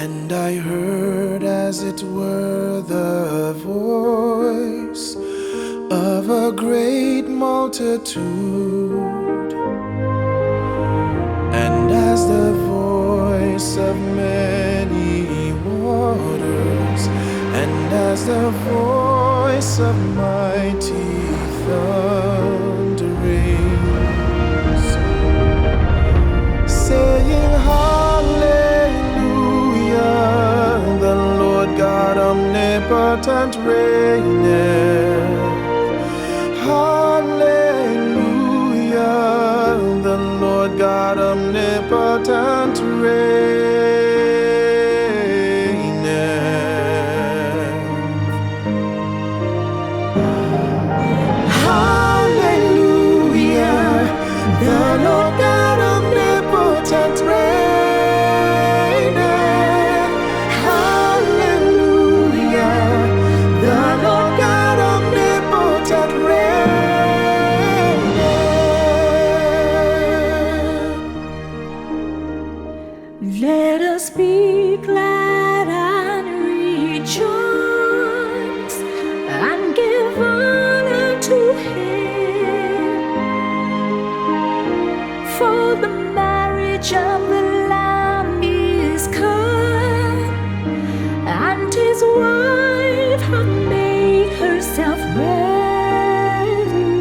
And I heard as it were the voice of a great multitude, and as the voice of many waters, and as the voice of mighty thunderings, saying, Hallelujah, the Lord God omnipotent reigneth. Hallelujah, the Lord God omnipotent reigneth. Hallelujah, the Lord God omnipotent reigneth. Hallelujah, the Lord God omnipotent reigneth. Let us be glad and rejoice and give honor to Him. For the marriage of the Lamb is come, and His wife hath made herself ready.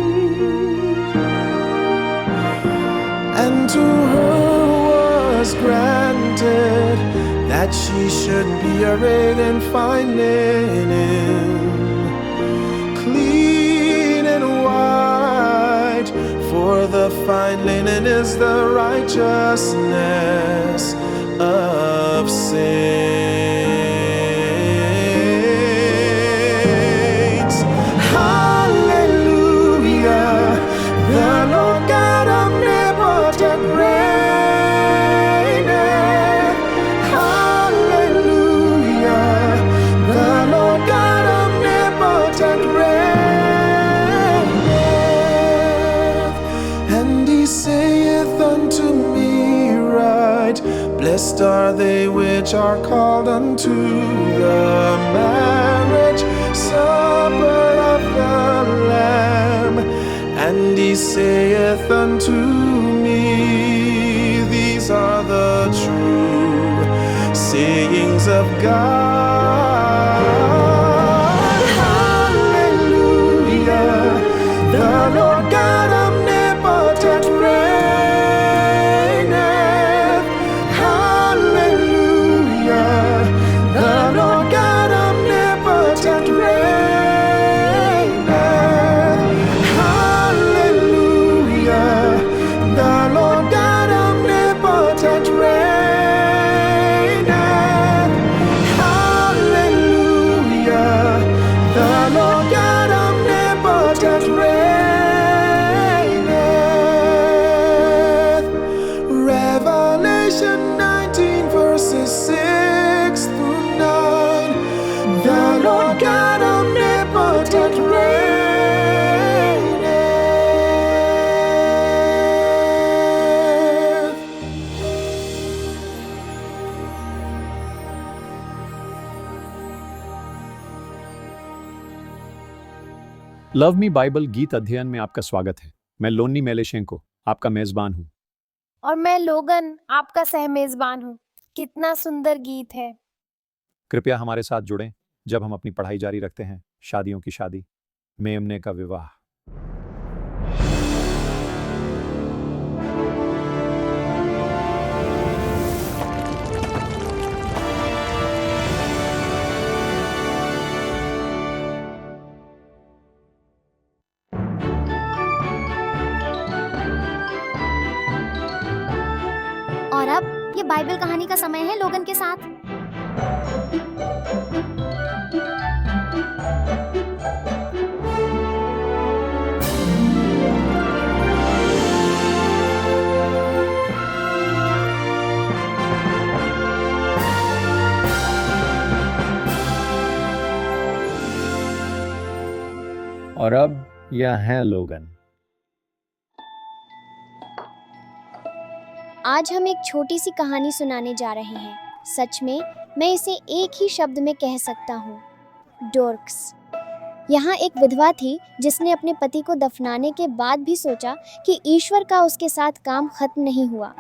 And to her was granted that she should be arrayed in fine linen, clean and white, for the fine linen is the righteousness of saints. Hallelujah, the Lord God omnipotent reigneth. Hallelujah, the Lord God omnipotent reigneth. And He saith unto me, Right, blessed are they which are called unto the marriage supper of the Lamb. And He saith unto me, These are the true sayings of God. Hallelujah, the Lord God omnipotent reigneth. Hallelujah, the Lord God omnipotent reigneth. Hallelujah, the Lord God omnipotent reigneth. Hallelujah, the Lord God omnipotent reigneth. Revelation 19 verses 6 through 9. The Lord God omnipotent reigneth. Love me Bible गीत अध्ययन में आपका स्वागत है। मैं लोन्नी मेलेशेंको आपका मेजबान हूँ। और मैं लोगन आपका सहमेजबान हूँ। कितना सुंदर गीत है। कृपया हमारे साथ जुड़ें जब हम अपनी पढ़ाई जारी रखते हैं। शादियों की शादी, मेमने का विवाह। और अब ये बाइबल कहानी का समय है लोगन के साथ। और अब यह है लोगन। आज हम एक छोटी सी कहानी सुनाने जा रहे हैं। सच में मैं इसे एक ही शब्द में कह सकता हूँ, डोर्क्स। यहाँ एक विधवा थी जिसने अपने पति को दफनाने के बाद भी सोचा कि ईश्वर का उसके साथ काम खत्म नहीं हुआ।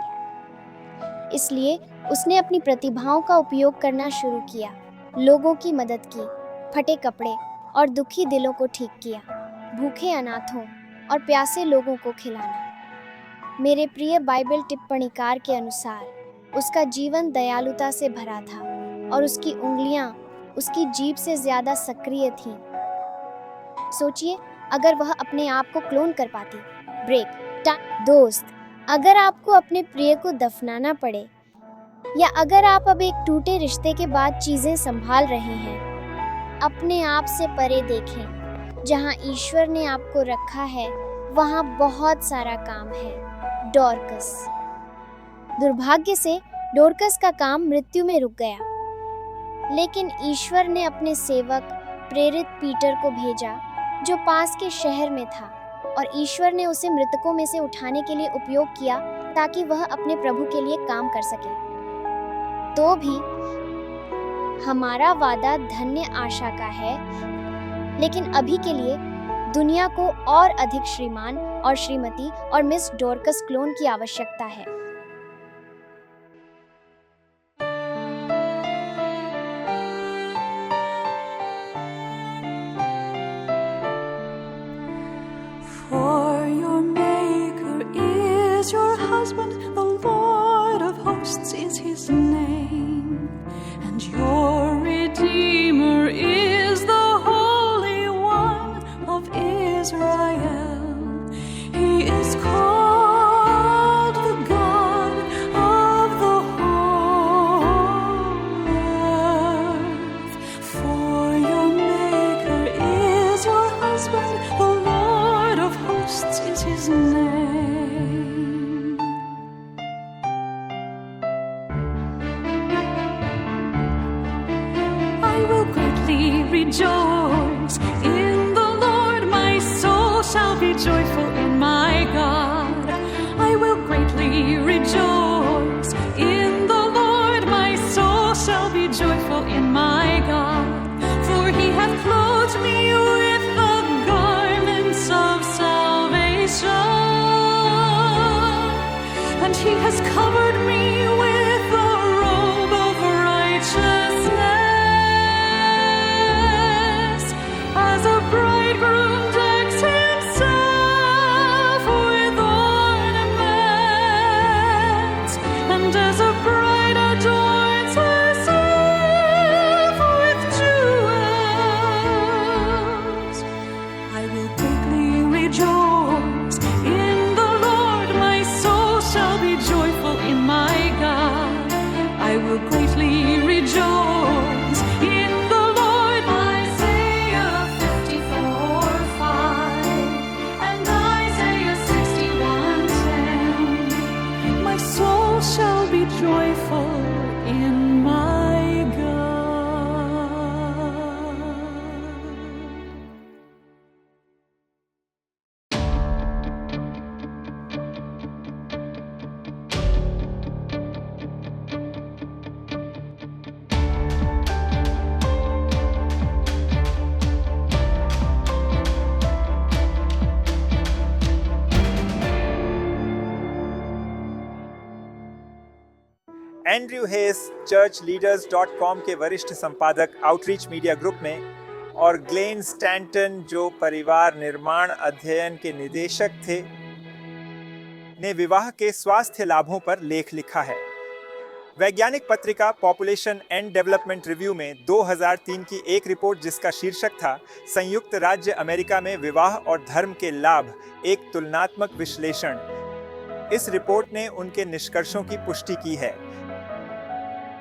इसलिए उसने अपनी प्रतिभाओं का उपयोग करना शुरू किया, लोगों की मदद की, फटे कपड़े और दुखी दिलों को ठीक किया, भूखे अनाथों और प्यासे लोगों को खिलाना। मेरे प्रिय बाइबल टिप्पणीकार के अनुसार उसका जीवन दयालुता से भरा था और उसकी उंगलियां उसकी जीभ से ज्यादा सक्रिय थीं। सोचिए, अगर वह अपने आप को क्लोन कर पाती। दोस्त, अगर आपको अपने प्रिय को दफनाना पड़े या अगर आप अब एक टूटे रिश्ते के बाद चीजें संभाल रहे हैं, अपने आप से परे देखें। जहां ईश्वर ने आपको रखा है वहां बहुत सारा काम है। डोर्कस। दुर्भाग्य से डोर्कस का काम मृत्यु में रुक गया, लेकिन ईश्वर ने अपने सेवक प्रेरित पीटर को भेजा जो पास के शहर में था, और ईश्वर ने उसे मृतकों में से उठाने के लिए उपयोग किया ताकि वह अपने प्रभु के लिए काम कर सके। तो भी हमारा वादा धन्य आशा का है, लेकिन अभी के लिए दुनिया को और अधिक श्रीमान और श्रीमती और मिस डोर्कस क्लोन की आवश्यकता है। For your Maker is your husband, the Lord of hosts is his name, and your Redeemer is the Holy One of Israel. He is called the God of the whole earth. For your Maker is your husband, the Lord of hosts is his name. I will greatly rejoice in the Lord, my soul shall be joyful in my God. I will greatly rejoice in the Lord, my soul shall be joyful in my God. For he hath clothed me with the garments of salvation, and he has covered me with the robe of righteousness, as a bridegroom decks himself with ornaments, and as a bride adorns herself with jewels. I will greatly rejoice in the Lord, my soul shall be joyful in my God. I will greatly rejoice in the Lord. Isaiah 54:5 and Isaiah 61:10. My soul shall be joyful in my God. Andrew Hayes churchleaders.com के वरिष्ठ संपादक outreach media group में और Glenn Stanton जो परिवार निर्माण अध्ययन के निदेशक थे ने विवाह के स्वास्थ्य लाभों पर लेख लिखा है। वैज्ञानिक पत्रिका पॉपुलेशन एंड डेवलपमेंट रिव्यू में 2003 की एक रिपोर्ट जिसका शीर्षक था संयुक्त राज्य अमेरिका में विवाह और धर्म के लाभ, एक तुलनात्मक विश्लेषण, इस रिपोर्ट ने उनके निष्कर्षों की पुष्टि की है।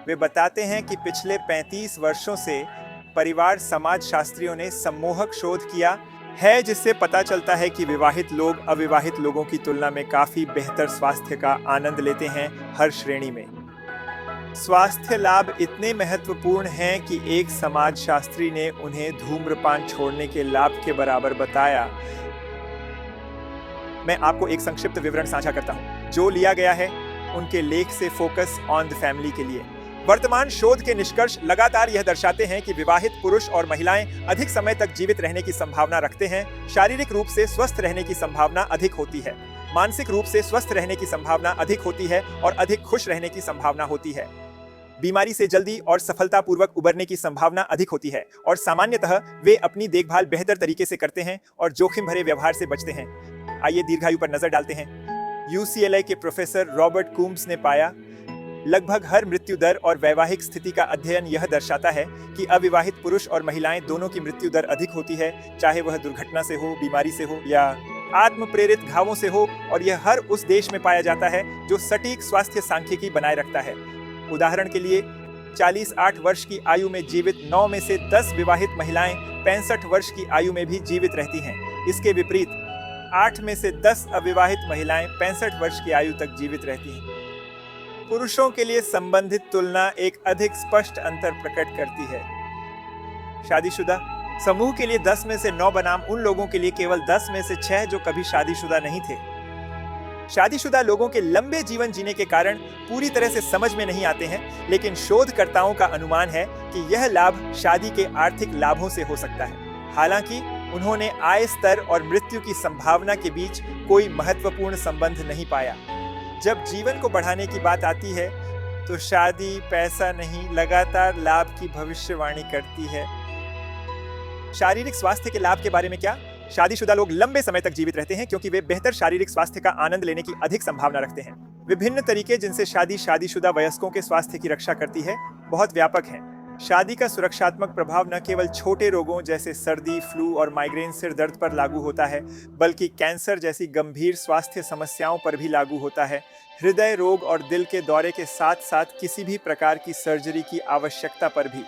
वे बताते हैं कि पिछले 35 वर्षों से परिवार समाजशास्त्रियों ने सम्मोहक शोध किया है, जिससे पता चलता है कि विवाहित लोग अविवाहित लोगों की तुलना में काफी बेहतर स्वास्थ्य का आनंद लेते हैं हर श्रेणी में। स्वास्थ्य लाभ इतने महत्वपूर्ण हैं कि एक समाजशास्त्री ने उन्हें धूम्रपान छोड़ने के लाभ के बराबर बताया। मैं आपको एक संक्षिप्त विवरण साझा करता हूं जो लिया गया है उनके लेख से फोकस ऑन द फैमिली के लिए। वर्तमान शोध के निष्कर्ष लगातार यह दर्शाते हैं कि विवाहित पुरुष और महिलाएं अधिक समय तक जीवित रहने की संभावना रखते हैं, शारीरिक रूप से स्वस्थ रहने की संभावना अधिक होती है, मानसिक रूप से स्वस्थ रहने की संभावना अधिक होती है और अधिक खुश रहने की संभावना होती है। बीमारी से जल्दी और सफलतापूर्वक उबरने की संभावना अधिक होती है और सामान्यतः वे अपनी देखभाल बेहतर तरीके से करते हैं और जोखिम भरे व्यवहार से बचते हैं। आइए दीर्घायु पर नजर डालते हैं। UCLA के प्रोफेसर रॉबर्ट कूम्स ने पाया, लगभग हर मृत्यु दर और वैवाहिक स्थिति का अध्ययन यह दर्शाता है कि अविवाहित पुरुष और महिलाएं दोनों की मृत्यु दर अधिक होती है, चाहे वह दुर्घटना से हो, बीमारी से हो या आत्म प्रेरित घावों से हो, और यह हर उस देश में पाया जाता है जो सटीक स्वास्थ्य सांख्यिकी बनाए रखता है। उदाहरण के लिए 48 वर्ष की आयु में जीवित 9 में से 10 विवाहित महिलाएं 65 वर्ष की आयु में भी जीवित रहती हैं। इसके विपरीत 8 में से 10 अविवाहित महिलाएं 65 वर्ष की आयु तक जीवित रहती हैं। पुरुषों के लिए संबंधित तुलना एक अधिक स्पष्ट अंतर प्रकट करती है। शादीशुदा समूह के लिए 10 में से 9 बनाम उन लोगों के लिए केवल 10 में से 6 जो कभी शादीशुदा नहीं थे। शादीशुदा लोगों के लंबे जीवन जीने के कारण पूरी तरह से समझ में नहीं आते हैं, लेकिन शोधकर्ताओं का अनुमान है कि यह लाभ शादी के आर्थिक लाभों से हो सकता है। हालांकि उन्होंने आय स्तर और मृत्यु की संभावना के बीच कोई महत्वपूर्ण संबंध नहीं पाया। जब जीवन को बढ़ाने की बात आती है तो शादी पैसा नहीं, लगातार लाभ की भविष्यवाणी करती है। शारीरिक स्वास्थ्य के लाभ के बारे में क्या? शादीशुदा लोग लंबे समय तक जीवित रहते हैं क्योंकि वे बेहतर शारीरिक स्वास्थ्य का आनंद लेने की अधिक संभावना रखते हैं। विभिन्न तरीके जिनसे शादीशुदा वयस्कों के स्वास्थ्य की रक्षा करती है बहुत व्यापक हैं। शादी का सुरक्षात्मक प्रभाव न केवल छोटे रोगों जैसे सर्दी, फ्लू और माइग्रेन सिर दर्द पर लागू होता है, बल्कि कैंसर जैसी गंभीर स्वास्थ्य समस्याओं पर भी लागू होता है। हृदय रोग और दिल के दौरे के साथ साथ किसी भी प्रकार की सर्जरी की आवश्यकता पर भी।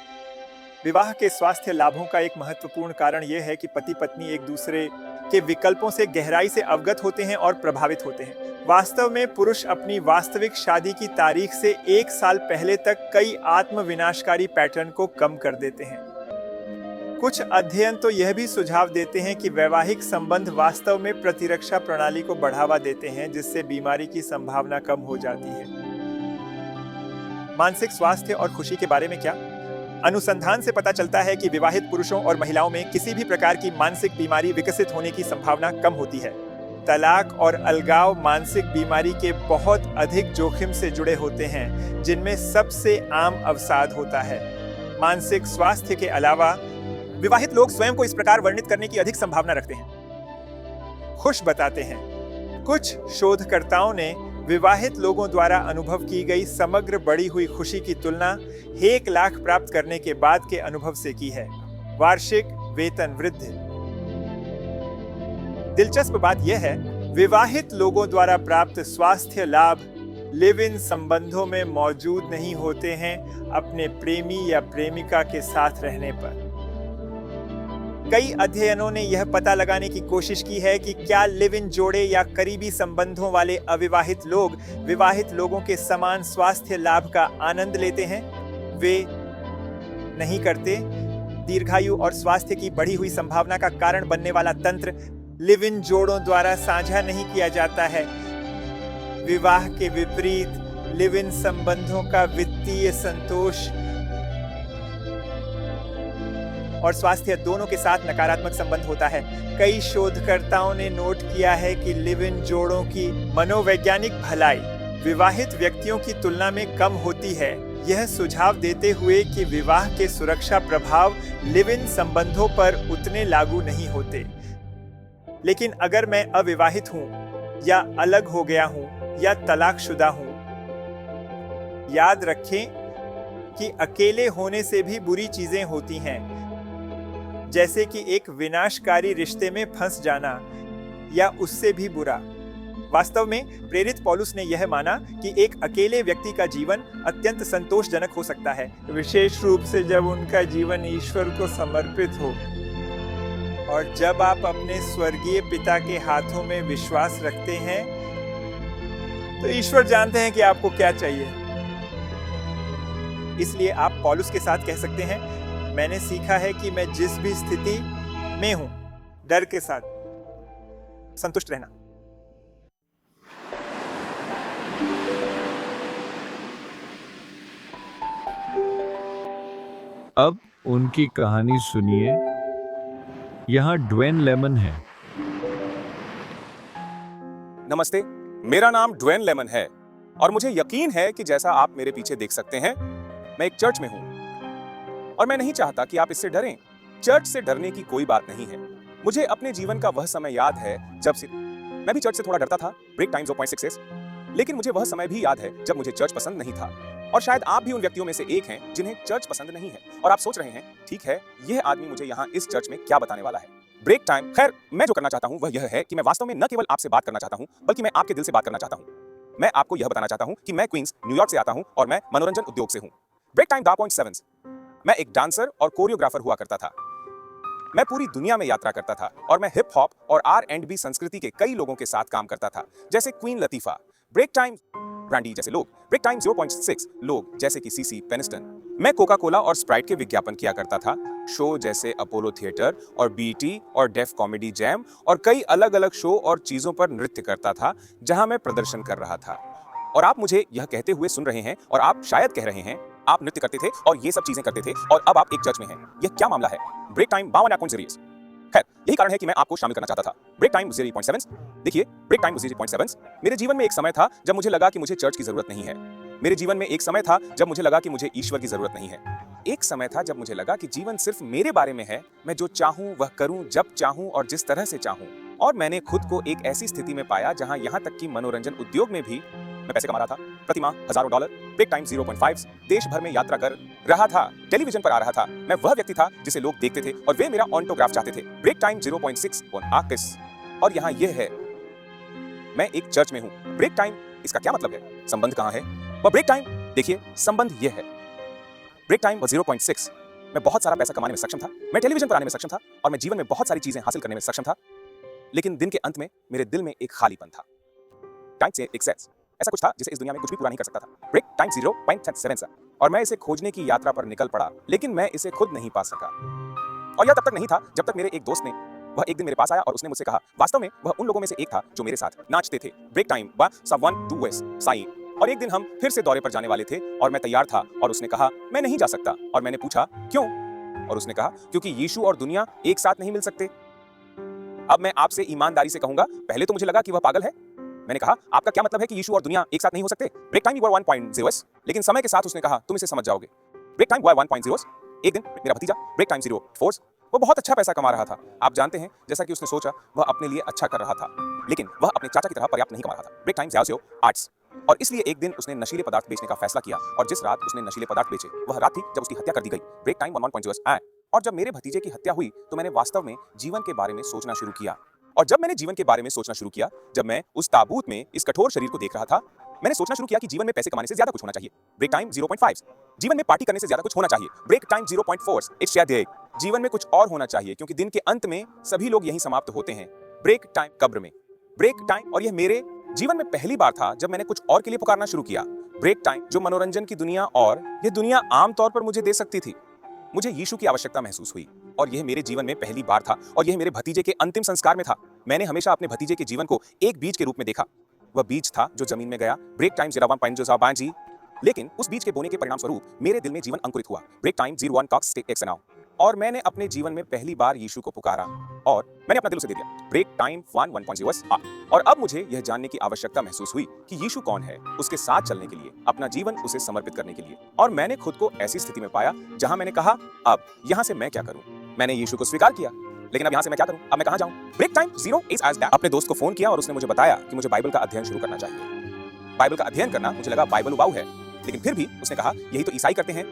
विवाह के स्वास्थ्य लाभों का एक महत्वपूर्ण कारण यह है कि पति पत्नी एक दूसरे के विकल्पों से गहराई से अवगत होते हैं और प्रभावित होते हैं। वास्तव में पुरुष अपनी वास्तविक शादी की तारीख से 1 साल पहले तक कई आत्म विनाशकारी पैटर्न को कम कर देते हैं। कुछ अध्ययन तो यह भी सुझाव देते हैं कि वैवाहिक संबंध वास्तव में प्रतिरक्षा प्रणाली को बढ़ावा देते हैं, जिससे बीमारी की संभावना कम हो जाती है। मानसिक स्वास्थ्य और खुशी के बारे में क्या? अनुसंधान से पता चलता है कि विवाहित पुरुषों और महिलाओं में किसी भी प्रकार की मानसिक बीमारी विकसित होने की संभावना कम होती है। तलाक और अलगाव मानसिक बीमारी के बहुत अधिक जोखिम से जुड़े होते हैं, जिनमें सबसे आम अवसाद होता है। मानसिक स्वास्थ्य के अलावा विवाहित लोग स्वयं को इस प्रकार वर्णित करने की अधिक संभावना रखते हैं। खुश बताते हैं। कुछ शोधकर्ताओं ने विवाहित लोगों द्वारा अनुभव की गई समग्र बढ़ी हुई खुशी की तुलना 1 लाख प्राप्त करने के बाद के अनुभव से की है। वार्षिक वेतन वृद्धि। दिलचस्प बात यह है, विवाहित लोगों द्वारा प्राप्त स्वास्थ्य लाभ लिव इन संबंधों में मौजूद नहीं होते हैं अपने प्रेमी या प्रेमिका के साथ रहने पर। कई अध्ययनों ने यह पता लगाने की कोशिश की है कि क्या लिव इन जोड़े या करीबी संबंधों वाले अविवाहित लोग विवाहित लोगों के समान स्वास्थ्य लाभ का आनंद लेते हैं। वे नहीं करते। दीर्घायु और स्वास्थ्य की बढ़ी हुई संभावना का कारण बनने वाला तंत्र लिव इन जोड़ों द्वारा साझा नहीं किया जाता है। विवाह के विपरीत लिव इन संबंधों का वित्तीय संतोष और स्वास्थ्य दोनों के साथ नकारात्मक संबंध होता है। कई शोधकर्ताओं ने नोट किया है कि लिव इन जोड़ों की मनोवैज्ञानिक भलाई विवाहित व्यक्तियों की तुलना में कम होती है, यह सुझाव देते हुए कि विवाह के सुरक्षा प्रभाव लिव इन संबंधों पर उतने लागू नहीं होते। लेकिन अगर मैं अविवाहित हूं या अलग हो गया हूं या तलाकशुदा हूं, याद रखें कि अकेले होने से भी बुरी चीजें होती हैं, जैसे कि एक विनाशकारी रिश्ते में फंस जाना या उससे भी बुरा। वास्तव में प्रेरित पौलुस ने यह माना कि एक अकेले व्यक्ति का जीवन अत्यंत संतोषजनक हो सकता है, विशेष रूप से जब उनका जीवन ईश्वर को समर्पित हो। और जब आप अपने स्वर्गीय पिता के हाथों में विश्वास रखते हैं तो ईश्वर जानते हैं कि आपको क्या चाहिए। इसलिए आप पौलुस के साथ कह सकते हैं, मैंने सीखा है कि मैं जिस भी स्थिति में हूं, डर के साथ संतुष्ट रहना। अब उनकी कहानी सुनिए। यहाँ ड्वेन लेमन है। नमस्ते, मेरा नाम ड्वेन लेमन है और मुझे यकीन है कि जैसा आप मेरे पीछे देख सकते हैं, मैं एक चर्च में हूं और मैं नहीं चाहता कि आप इससे डरें। चर्च से डरने की कोई बात नहीं है। मुझे अपने जीवन का वह समय याद है जब से मैं भी चर्च से थोड़ा डरता था, ब्रेक टाइम 0.66, लेकिन मुझे वह समय भी याद है जब मुझे चर्च पसंद नहीं था। और शायद आप भी उन व्यक्तियों में से एक हैं जिन्हें चर्च पसंद नहीं है और आप सोच रहे हैं, ठीक है, यह आदमी मुझे यहाँ इस चर्च में क्या बताने वाला है। Break time. खैर, मैं जो करना चाहता हूँ वह यह है कि मैं वास्तव में न केवल आपसे बात करना चाहता हूँ, बल्कि मैं आपके दिल से बात करना चाहता हूँ। मैं आपको यह बताना चाहता हूँ कि मैं क्वींस, न्यूयॉर्क से आता हूँ और मैं मनोरंजन उद्योग से हूँ। Break time 0.7। मैं एक डांसर और कोरियोग्राफर हुआ करता था। मैं पूरी दुनिया में यात्रा करता था और मैं हिप हॉप और R&B संस्कृति के कई लोगों के साथ काम करता था, जैसे क्वीन लतीफा, ब्रेक टाइम ब्रांडी जैसे लोग, ब्रेक टाइम 0.6 लोग जैसे कि सीसी पेनिस्टन। मैं कोका कोला और स्प्राइट के विज्ञापन किया करता था, शो जैसे अपोलो थिएटर और बीटी और डेफ कॉमेडी जैम और कई अलग अलग शो और चीजों पर नृत्य करता था जहां मैं प्रदर्शन कर रहा था। और आप मुझे यह कहते हुए सुन रहे हैं और आप शायद कह रहे हैं, आप नृत्य करते थे और ये सब चीजें करते थे और अब आप एक चर्च में हैं। यह क्या मामला है? Break time 52 series. खैर, यही कारण है कि मैं आपको शामिल करना चाहता था। Break time 0.7। देखिए, ब्रेक टाइम 0.7। मेरे जीवन में एक समय था जब मुझे लगा कि मुझे चर्च की जरूरत नहीं है। मेरे जीवन में एक समय था जब मुझे लगा कि मुझे ईश्वर की जरूरत नहीं है। एक समय था जब मुझे लगा कि जीवन सिर्फ मेरे बारे में है, मैं जो चाहूं वह करूं, जब चाहूं और जिस तरह से चाहूं। और मैंने खुद को एक ऐसी स्थिति में पाया जहां यहां तक कि मनोरंजन उद्योग में भी मैं पैसे कमा रहा था, प्रति माह हजारों डॉलर। ब्रेक टाइम 0.5 देश भर में यात्रा कर रहा था, टेलीविजन पर आ रहा था। मैं वह व्यक्ति था जिसे लोग देखते थे और वे मेरा ऑटोग्राफ चाहते थे। Break time 0.6 on artist. और यहाँ यह है, मैं एक चर्च में हूँ। ब्रेक टाइम, इसका क्या मतलब है? संबंध कहाँ है? वह ब्रेक टाइम, देखिए, संबंध यह है। Break time 0.6। मैं बहुत सारा पैसा कमाने में सक्षम था, मैं टेलीविजन पर आने में सक्षम था और मैं जीवन में बहुत सारी चीजें हासिल करने में सक्षम था, लेकिन दिन के अंत में मेरे दिल में एक खालीपन था। टाइम से एक सेंस, ऐसा कुछ था जिसे इस दुनिया में कुछ भी पूरा नहीं कर सकता था। ब्रेक टाइम 0.7 और मैं इसे खोजने की यात्रा पर निकल पड़ा, लेकिन मैं इसे खुद नहीं पा सका। और यह तब तक नहीं था जब तक मेरे एक दोस्त ने, वह एक दिन मेरे पास आया और उसने मुझसे कहा, वास्तव में वह उन लोगों में से एक था जो मेरे साथ नाचते थे। ब्रेक टाइम बा सवन टू वेस साई। और एक दिन हम फिर से दौरे पर जाने वाले थे और मैं तैयार था और उसने कहा, मैं नहीं जा सकता। और मैंने पूछा, क्यों? और उसने कहा, क्योंकि यीशु और दुनिया एक साथ नहीं मिल सकते। अब मैं आपसे ईमानदारी से कहूंगा, पहले तो मुझे लगा कि वह पागल है। मैंने कहा, आपका क्या मतलब है कि यीशु और दुनिया एक साथ नहीं हो सकते? Break time 1.0। लेकिन समय के साथ उसने कहा, तुम इसे समझ जाओगे। Break time 1.0। एक दिन मेरा भतीजा ब्रेक टाइम 0.4, वो बहुत अच्छा पैसा कमा रहा था। आप जानते हैं, जैसा कि उसने सोचा, वह अपने लिए अच्छा कर रहा था, लेकिन वह अपने चाचा की तरह पर्याप्त नहीं कमा रहा था। Break time 0 arts. और इसलिए एक दिन उसने नशीले पदार्थ बेचने का फैसला किया और जिस रात उसने नशीले पदार्थ बेचे वह रात थी जब उसकी हत्या कर दी गई। ब्रेक टाइम 1.0 और जब मेरे भतीजे की हत्या हुई तो मैंने वास्तव में जीवन के बारे में सोचना शुरू किया। और जब मैंने जीवन के बारे में सोचना शुरू किया, जब मैं उस ताबूत में इस कठोर शरीर को देख रहा था, मैंने सोचना शुरू किया कि जीवन में पैसे कमाने से ज्यादा कुछ होना चाहिए। ब्रेक टाइम 0.5 जीवन में पार्टी करने से ज्यादा कुछ होना चाहिए। ब्रेक टाइम 0.4 इट्स जीवन में कुछ और होना चाहिए, क्योंकि दिन के अंत में सभी लोग यहीं समाप्त होते हैं। ब्रेक टाइम कब्र में। ब्रेक टाइम, और यह मेरे जीवन में पहली बार था जब मैंने कुछ और के लिए पुकारना शुरू किया। ब्रेक टाइम, जो मनोरंजन की दुनिया और यह दुनिया आमतौर पर मुझे दे सकती थी। मुझे यीशु की आवश्यकता महसूस हुई और यह मेरे जीवन में पहली बार था और यह मेरे भतीजे के अंतिम संस्कार में था। मैंने हमेशा अपने भतीजे के जीवन को एक बीज के रूप में देखा। वह बीज था जो जमीन में गया। ब्रेक टाइम 0.1 लेकिन उस बीज के बोने के परिणाम स्वरूप मेरे दिल में जीवन अंकुरित हुआ। ब्रेक टाइम 01 और मैंने अपने जीवन में पहली बार यीशु को पुकारा और मैंने अपना दिल उसे दे दिया। ब्रेक टाइम 1.0 और अब मुझे यह जानने की आवश्यकता महसूस हुई कि यीशु कौन है, उसके साथ चलने के लिए, अपना जीवन उसे समर्पित करने के लिए। और मैंने खुद को ऐसी स्थिति में पाया जहां मैंने कहा, अब यहां से मैं क्या करूं? मैंने यीशु को स्वीकार किया, लेकिन अब यहां से मैं क्या करूं? अब मैं कहां जाऊं? Break time 0 is as that. अपने दोस्त को फोन किया और उसने मुझे बताया कि मुझे बाइबल का अध्ययन शुरू करना चाहिए। बाइबल का अध्ययन करना, मुझे लगा बाइबल उबाऊ है, लेकिन फिर भी उसने कहा, यही तो ईसाई करते हैं।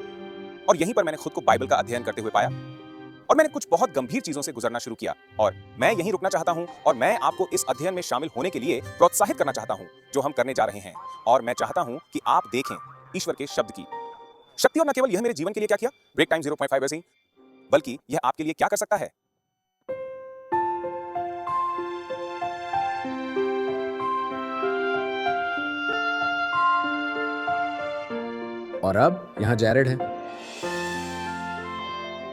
और यहीं पर मैंने खुद को बाइबल का अध्ययन करते हुए पाया और मैंने कुछ बहुत गंभीर चीजों से गुजरना शुरू किया। और मैं यहीं रुकना चाहता हूं और मैं आपको इस अध्ययन में शामिल होने के लिए प्रोत्साहित करना चाहता हूं जो हम करने जा रहे हैं। और मैं चाहता हूं कि आप देखें ईश्वर के शब्द की शक्ति, और न केवल यह मेरे जीवन के लिए क्या किया ब्रेक टाइम 0.5 वैसे ही, बल्कि यह आपके लिए क्या कर सकता है। और अब यहाँ जैरेड है।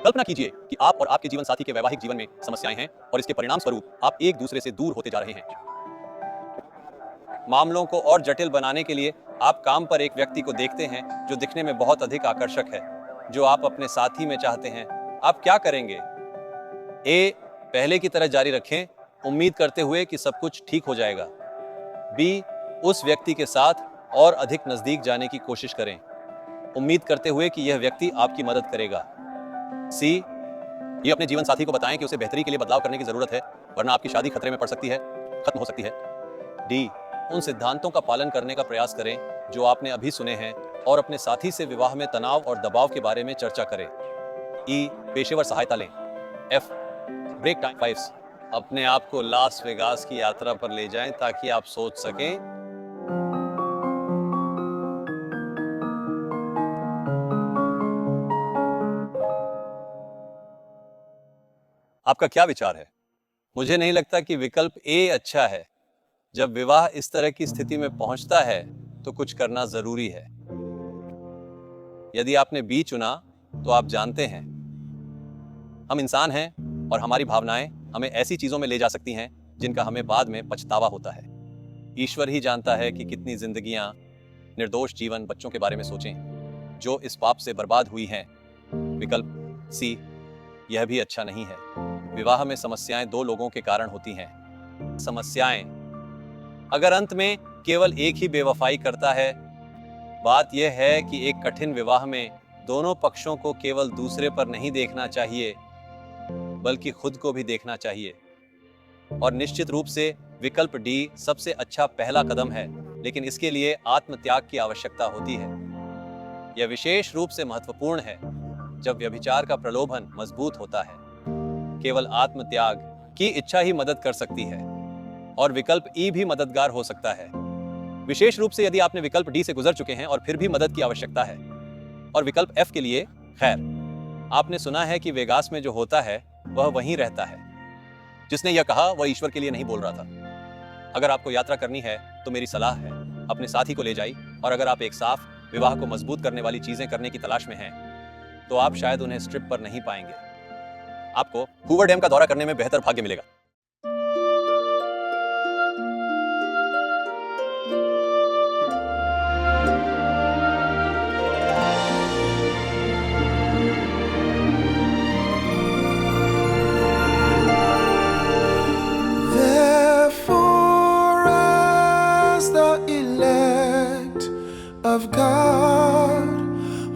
कल्पना कीजिए कि आप और आपके जीवन साथी के वैवाहिक जीवन में समस्याएं हैं और इसके परिणाम स्वरूप आप एक दूसरे से दूर होते जा रहे हैं। मामलों को और जटिल बनाने के लिए आप काम पर एक व्यक्ति को देखते हैं जो दिखने में बहुत अधिक आकर्षक है, जो आप अपने साथी में चाहते हैं, आप क्या करेंगे? ए, पहले की तरह जारी रखें, उम्मीद करते हुए कि सब कुछ ठीक हो जाएगा। बी, उस व्यक्ति के साथ और अधिक नजदीक जाने की कोशिश करें, उम्मीद करते हुए कि यह व्यक्ति आपकी मदद करेगा। सी, ये अपने जीवन साथी को बताएं कि उसे बेहतरी के लिए बदलाव करने की जरूरत है, वरना आपकी शादी खतरे में पड़ सकती है, खत्म हो सकती है। डी, उन सिद्धांतों का पालन करने का प्रयास करें जो आपने अभी सुने हैं और अपने साथी से विवाह में तनाव और दबाव के बारे में चर्चा करें। ई, पेशेवर सहायता लें। एफ, ब्रेक टाइम 5, अपने आप को लास वेगास की यात्रा पर ले जाएं ताकि आप सोच सकें। आपका क्या विचार है? मुझे नहीं लगता कि विकल्प ए अच्छा है। जब विवाह इस तरह की स्थिति में पहुंचता है तो कुछ करना जरूरी है। यदि आपने बी चुना तो आप जानते हैं, हम इंसान हैं और हमारी भावनाएं हमें ऐसी चीजों में ले जा सकती हैं जिनका हमें बाद में पछतावा होता है। ईश्वर ही जानता है कि कितनी जिंदगियां, निर्दोष जीवन, बच्चों के बारे में सोचें जो इस पाप से बर्बाद हुई हैं। विकल्प सी, यह भी अच्छा नहीं है। विवाह में समस्याएं दो लोगों के कारण होती हैं। समस्याएं, अगर अंत में केवल एक ही बेवफाई करता है, बात यह है कि एक कठिन विवाह में दोनों पक्षों को केवल दूसरे पर नहीं देखना चाहिए बल्कि खुद को भी देखना चाहिए। और निश्चित रूप से विकल्प डी सबसे अच्छा पहला कदम है, लेकिन इसके लिए आत्मत्याग की आवश्यकता होती है। यह विशेष रूप से महत्वपूर्ण है जब व्यभिचार का प्रलोभन मजबूत होता है। केवल आत्मत्याग की इच्छा ही मदद कर सकती है और विकल्प ई भी मददगार हो सकता है, विशेष रूप से यदि आपने विकल्प डी से गुजर चुके हैं और फिर भी मदद की आवश्यकता है। और विकल्प एफ के लिए, खैर, आपने सुना है कि वेगास में जो होता है वह वहीं रहता है। जिसने यह कहा वह ईश्वर के लिए नहीं बोल रहा था। अगर आपको यात्रा करनी है तो मेरी सलाह है, अपने साथी को ले जाइए, और अगर आप एक साफ विवाह को मजबूत करने वाली चीजें करने की तलाश में हैं तो आप शायद उन्हें स्ट्रिप पर नहीं पाएंगे। आपको हूवर डैम का दौरा करने में बेहतर भाग्य मिलेगा। Therefore, as the elect of God,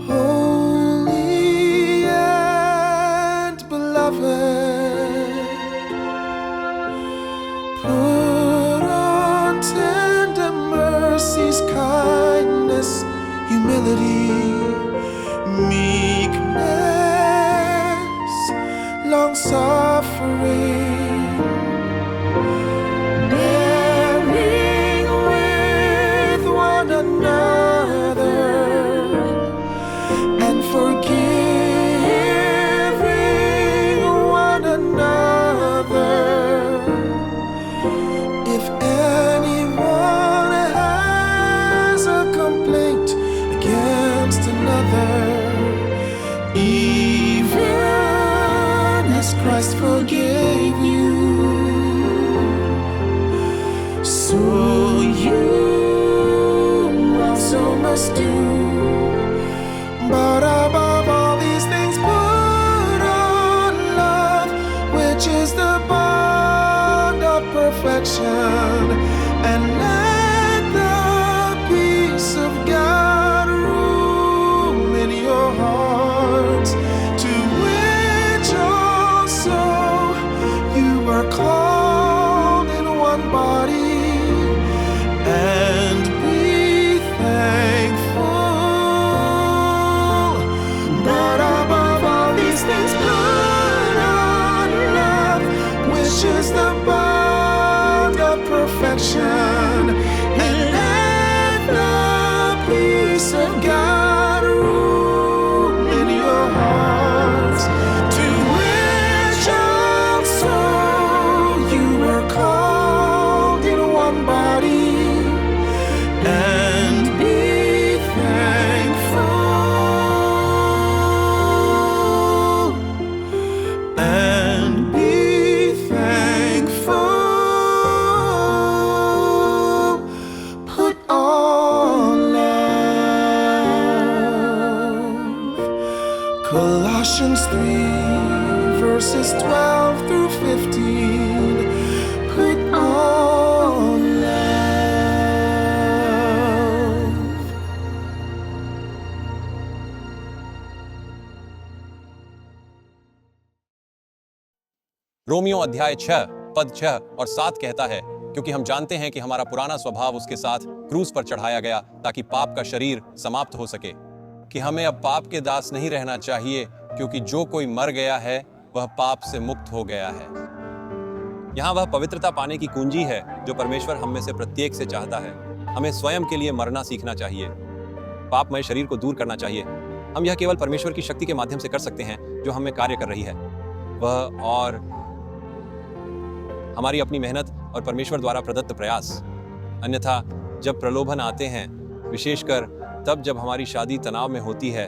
holy and beloved, put on tender mercies, kindness, humility, meekness, long-suffering, forgiving one another. If anyone has a complaint against another, even as Christ forgave you, so you also must do. But above all these things, put on love, which is the bond of perfection, and let the peace of God rule in your hearts, to which also you were called in one body, and be thankful. Colossians 3, verses 12 through 15. Put on love. Romeo अध्याय 6 पद 6 और 7 कहता है, क्योंकि हम जानते हैं कि हमारा पुराना स्वभाव उसके साथ क्रूस पर चढ़ाया गया ताकि पाप का शरीर समाप्त हो सके, कि हमें अब पाप के दास नहीं रहना चाहिए, क्योंकि जो कोई मर गया है वह पाप से मुक्त हो गया है। यहाँ वह पवित्रता पाने की कुंजी है जो परमेश्वर हम में से प्रत्येक से चाहता है। हमें स्वयं के लिए मरना सीखना चाहिए, पापमय शरीर को दूर करना चाहिए। हम यह केवल परमेश्वर की शक्ति के माध्यम से कर सकते हैं जो हम में कार्य कर रही है, वह और हमारी अपनी मेहनत और परमेश्वर द्वारा प्रदत्त प्रयास। अन्यथा जब प्रलोभन आते हैं, विशेषकर तब जब हमारी शादी तनाव में होती है,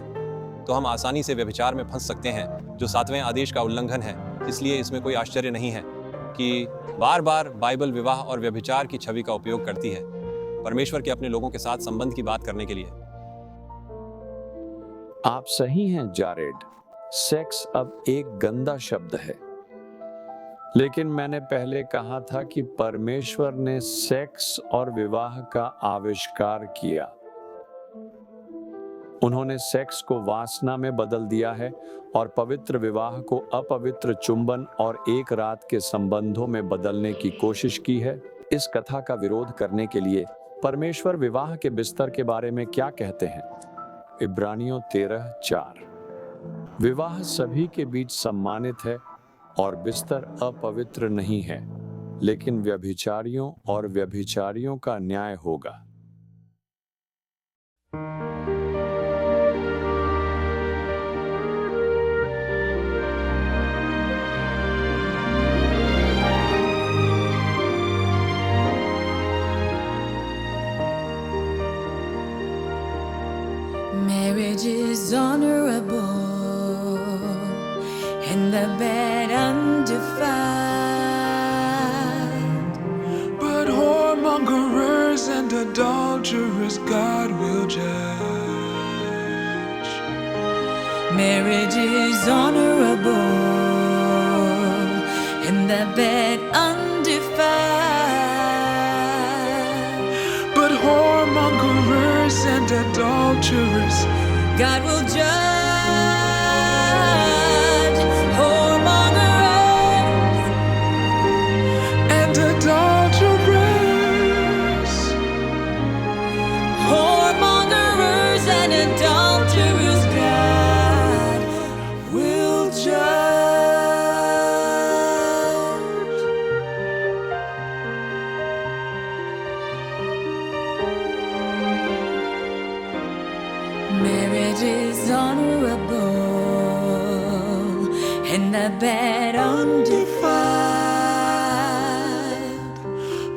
तो हम आसानी से व्यभिचार में फंस सकते हैं, जो 7वें आदेश का उल्लंघन है। इसलिए इसमें कोई आश्चर्य नहीं है कि बार बार बाइबल विवाह और व्यभिचार की छवि का उपयोग करती है, परमेश्वर के अपने लोगों के साथ संबंध की बात करने के लिए। आप सही हैं जारेड, सेक्स अब एक गंदा शब्द है, लेकिन मैंने पहले कहा था कि परमेश्वर ने सेक्स और विवाह का आविष्कार किया। उन्होंने सेक्स को वासना में बदल दिया है और पवित्र विवाह को अपवित्र चुंबन और एक रात के संबंधों में बदलने की कोशिश की है। इस कथा का विरोध करने के लिए परमेश्वर विवाह के बिस्तर के बारे में क्या कहते हैं? इब्रानियों 13:4। विवाह सभी के बीच सम्मानित है और बिस्तर अपवित्र नहीं है, लेकिन व्यभिचारियों और व्यभिचारियों का न्याय होगा। Marriage is honorable and the bed undefiled. But whoremongers and adulterers God will judge. Marriage is honorable and the bed undefiled. But whoremongers and adulterers God will judge. Whoremongers and adulterers. Whoremongers and adulterers, God will judge. Marriage is honorable and the bed undefiled.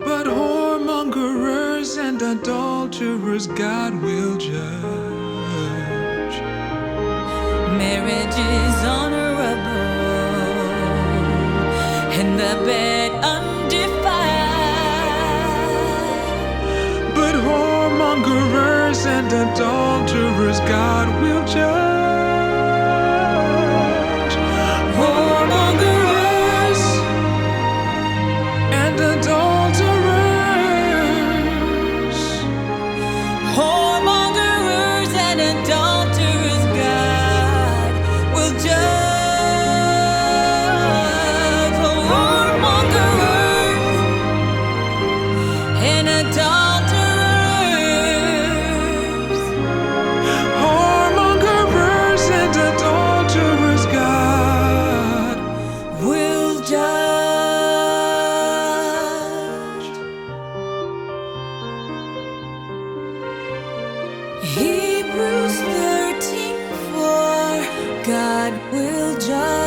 But whoremongers and adulterers God will judge. Marriage is honorable and the bed undefiled. But whoremongers and adulterers God will judge. Whoremongers and adulterers. Whoremongers and adulterers, God will judge. Whoremongers and adulterers. Whoremongers and adulterers God Will judge. Hebrews 13:4, God will judge.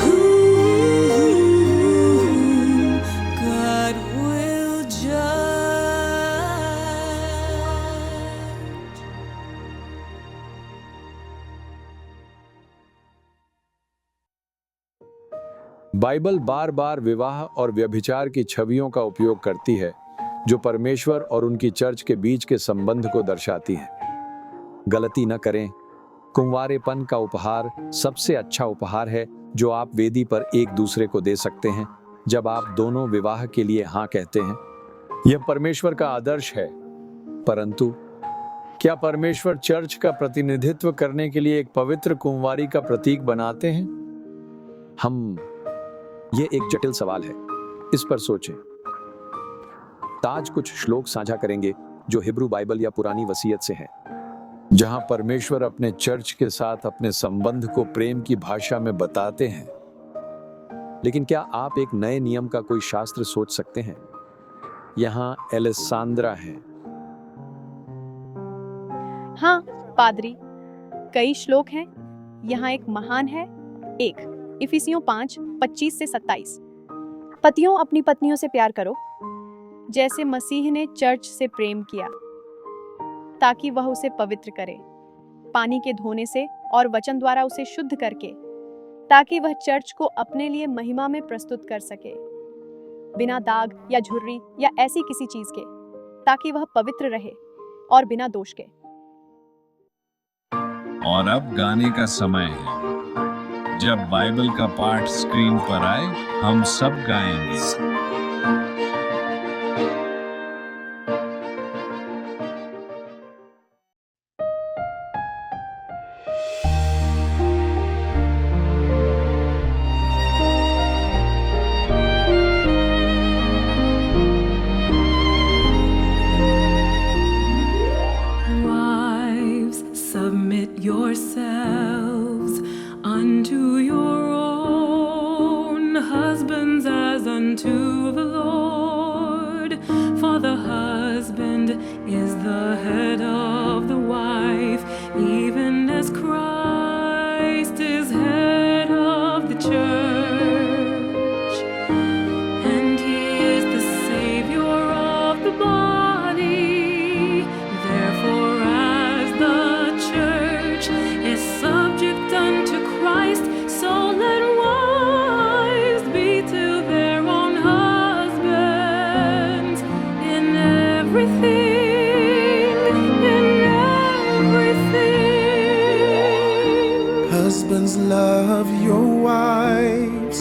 Ooh, God will judge. Bible बार बार विवाह और व्यभिचार की छवियों का उपयोग करती है, जो परमेश्वर और उनकी चर्च के बीच के संबंध को दर्शाती हैं। गलती न करें, कुंवारेपन का उपहार सबसे अच्छा उपहार है जो आप वेदी पर एक दूसरे को दे सकते हैं जब आप दोनों विवाह के लिए हाँ कहते हैं। यह परमेश्वर का आदर्श है, परंतु क्या परमेश्वर चर्च का प्रतिनिधित्व करने के लिए एक पवित्र कुंवारी का प्रतीक बनाते हैं? ये एक जटिल सवाल है, इस पर सोचें। आज कुछ श्लोक साझा करेंगे जो हिब्रू बाइबल या पुरानी वसीयत से है, जहां परमेश्वर अपने चर्च के साथ अपने संबंध को प्रेम की भाषा में बताते हैं। लेकिन क्या आप एक नए नियम का कोई शास्त्र सोच सकते हैं? यहाँ एलेसांद्रा है। हाँ पादरी, कई श्लोक हैं। यहाँ एक महान है। एक इफिसियों 5:25 से 27। पतियों अपनी पत्नियों से प्यार करो जैसे मसीह ने चर्च से प्रेम किया, ताकि वह उसे पवित्र करे पानी के धोने से और वचन द्वारा उसे शुद्ध करके, ताकि वह चर्च को अपने लिए महिमा में प्रस्तुत कर सके, बिना दाग या झुर्री या ऐसी किसी चीज के, ताकि वह पवित्र रहे और बिना दोष के। और अब गाने का समय है। जब बाइबल का पाठ स्क्रीन पर आए, हम सब गाएंगे। Yourselves unto your own husbands as unto the Lord, for the husband is the head of the wife, even as Christ is head of the church, and he is the Savior of the body. Therefore, as the is subject unto Christ, so let wives be to their own husbands in everything, Husbands, love your wives,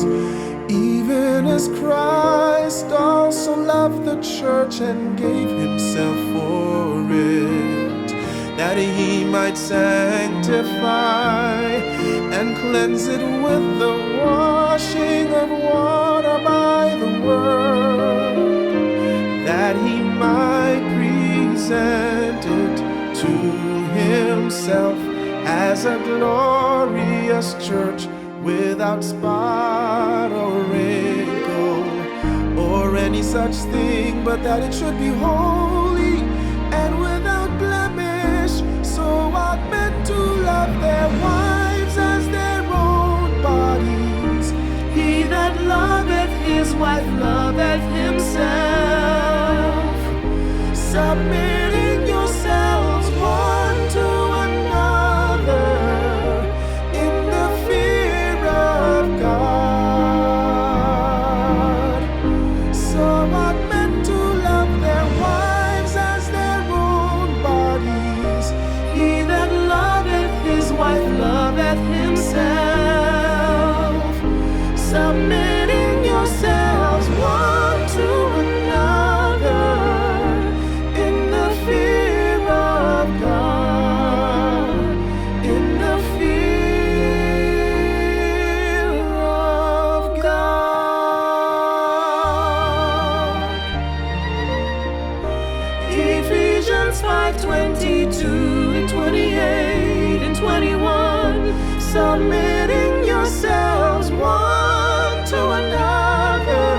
even as Christ also loved the church and gave himself for it, that he might sanctify and cleanse it with the washing of water by the word, that he might present it to himself as a glorious church without spot or wrinkle or any such thing, but that it should be holy and without blemish. So ought men to love their wives as their own bodies. He that loveth his wife loveth himself, submitting yourselves one to another in the fear of God. So ought men to love their wives as their own bodies. He that loveth his wife loveth himself, submitting yourselves one to another in the fear of God, in the fear of God. Ephesians 5:22 and 28 and 21, submitting yourselves one to another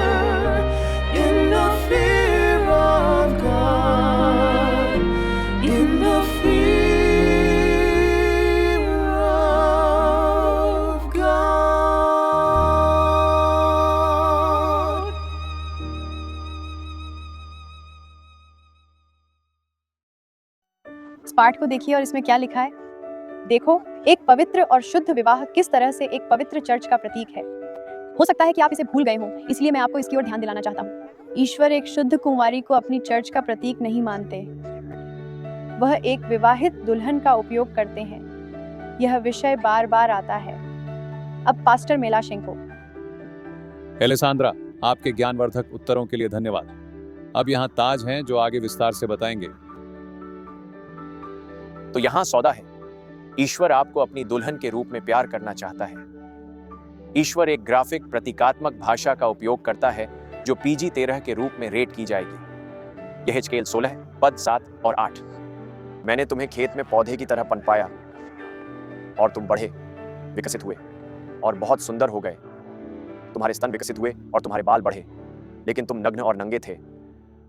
in the fear of God, in the fear of God. इस पाठ को देखिए और इसमें क्या लिखा है। देखो, एक पवित्र और शुद्ध विवाह किस तरह से एक पवित्र चर्च का प्रतीक है। हो सकता है कि आप इसे भूल गए हों, इसलिए मैं आपको इसकी ओर ध्यान दिलाना चाहता हूँ। ईश्वर एक शुद्ध कुंवारी को अपनी चर्च का प्रतीक नहीं मानते। वह एक विवाहित दुल्हन का उपयोग करते हैं। यह विषय बार बार आता है। अब पास्टर मेलाशेंको। एलेसांद्रा, आपके ज्ञानवर्धक उत्तरों के लिए धन्यवाद। अब यहाँ ताज हैं जो आगे विस्तार से बताएंगे। तो यहाँ सौदा है। ईश्वर आपको अपनी दुल्हन के रूप में प्यार करना चाहता है। ईश्वर एक ग्राफिक प्रतीकात्मक भाषा का उपयोग करता है जो PG-13 के रूप में रेट की जाएगी। यह स्केल 16 पद 7 और 8। मैंने तुम्हें खेत में पौधे की तरह पनपाया और तुम बढ़े, विकसित हुए और बहुत सुंदर हो गए। तुम्हारे स्तन विकसित हुए और तुम्हारे बाल बढ़े, लेकिन तुम नग्न और नंगे थे।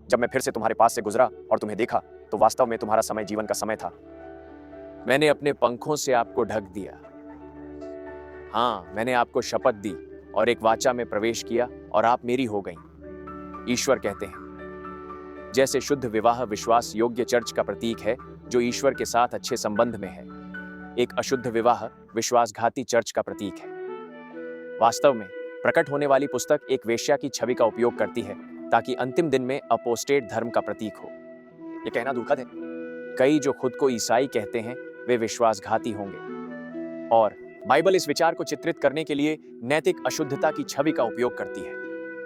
जब मैं फिर से तुम्हारे पास से गुजरा और तुम्हें देखा तो वास्तव में तुम्हारा समय जीवन का समय था। मैंने अपने पंखों से आपको ढक दिया। हाँ, मैंने आपको शपथ दी और एक वाचा में प्रवेश किया और आप मेरी हो गईं। ईश्वर कहते हैं, जैसे शुद्ध विवाह विश्वास योग्य चर्च का प्रतीक है जो ईश्वर के साथ अच्छे संबंध में है, एक अशुद्ध विवाह विश्वासघाती चर्च का प्रतीक है। वास्तव में प्रकट होने वाली पुस्तक एक वेश्या की छवि का उपयोग करती है ताकि अंतिम दिन में अपोस्टेट धर्म का प्रतीक हो। यह कहना दुखद है। कई जो खुद को ईसाई कहते हैं वे विश्वासघाती होंगे, और बाइबल इस विचार को चित्रित करने के लिए नैतिक अशुद्धता की छवि का उपयोग करती है।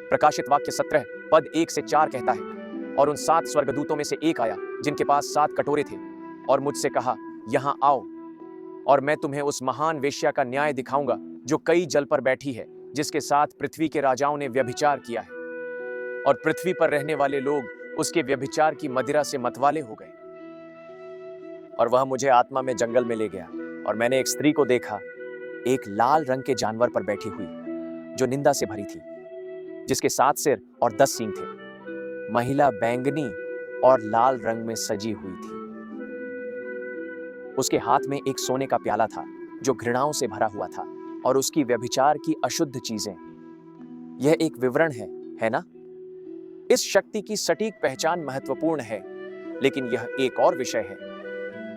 प्रकाशित वाक्य 17 पद 1 से 4 कहता है, और उन 7 स्वर्गदूतों में से एक आया जिनके पास 7 कटोरे थे और मुझसे कहा, यहाँ आओ और मैं तुम्हें उस महान वेश्या का न्याय दिखाऊंगा जो कई जल पर बैठी है, जिसके साथ पृथ्वी के राजाओं ने व्यभिचार किया है, और पृथ्वी पर रहने वाले लोग उसके व्यभिचार की मदिरा से मतवाले हो गए। और वह मुझे आत्मा में जंगल में ले गया और मैंने एक स्त्री को देखा, एक लाल रंग के जानवर पर बैठी हुई जो निंदा से भरी थी, जिसके 7 सिर और 10 सींग थे। महिला बैंगनी और लाल रंग में सजी हुई थी। उसके हाथ में एक सोने का प्याला था जो घृणाओं से भरा हुआ था, और उसकी व्यभिचार की अशुद्ध चीजें। यह एक विवरण है ना? इस शक्ति की सटीक पहचान महत्वपूर्ण है, लेकिन यह एक और विषय है।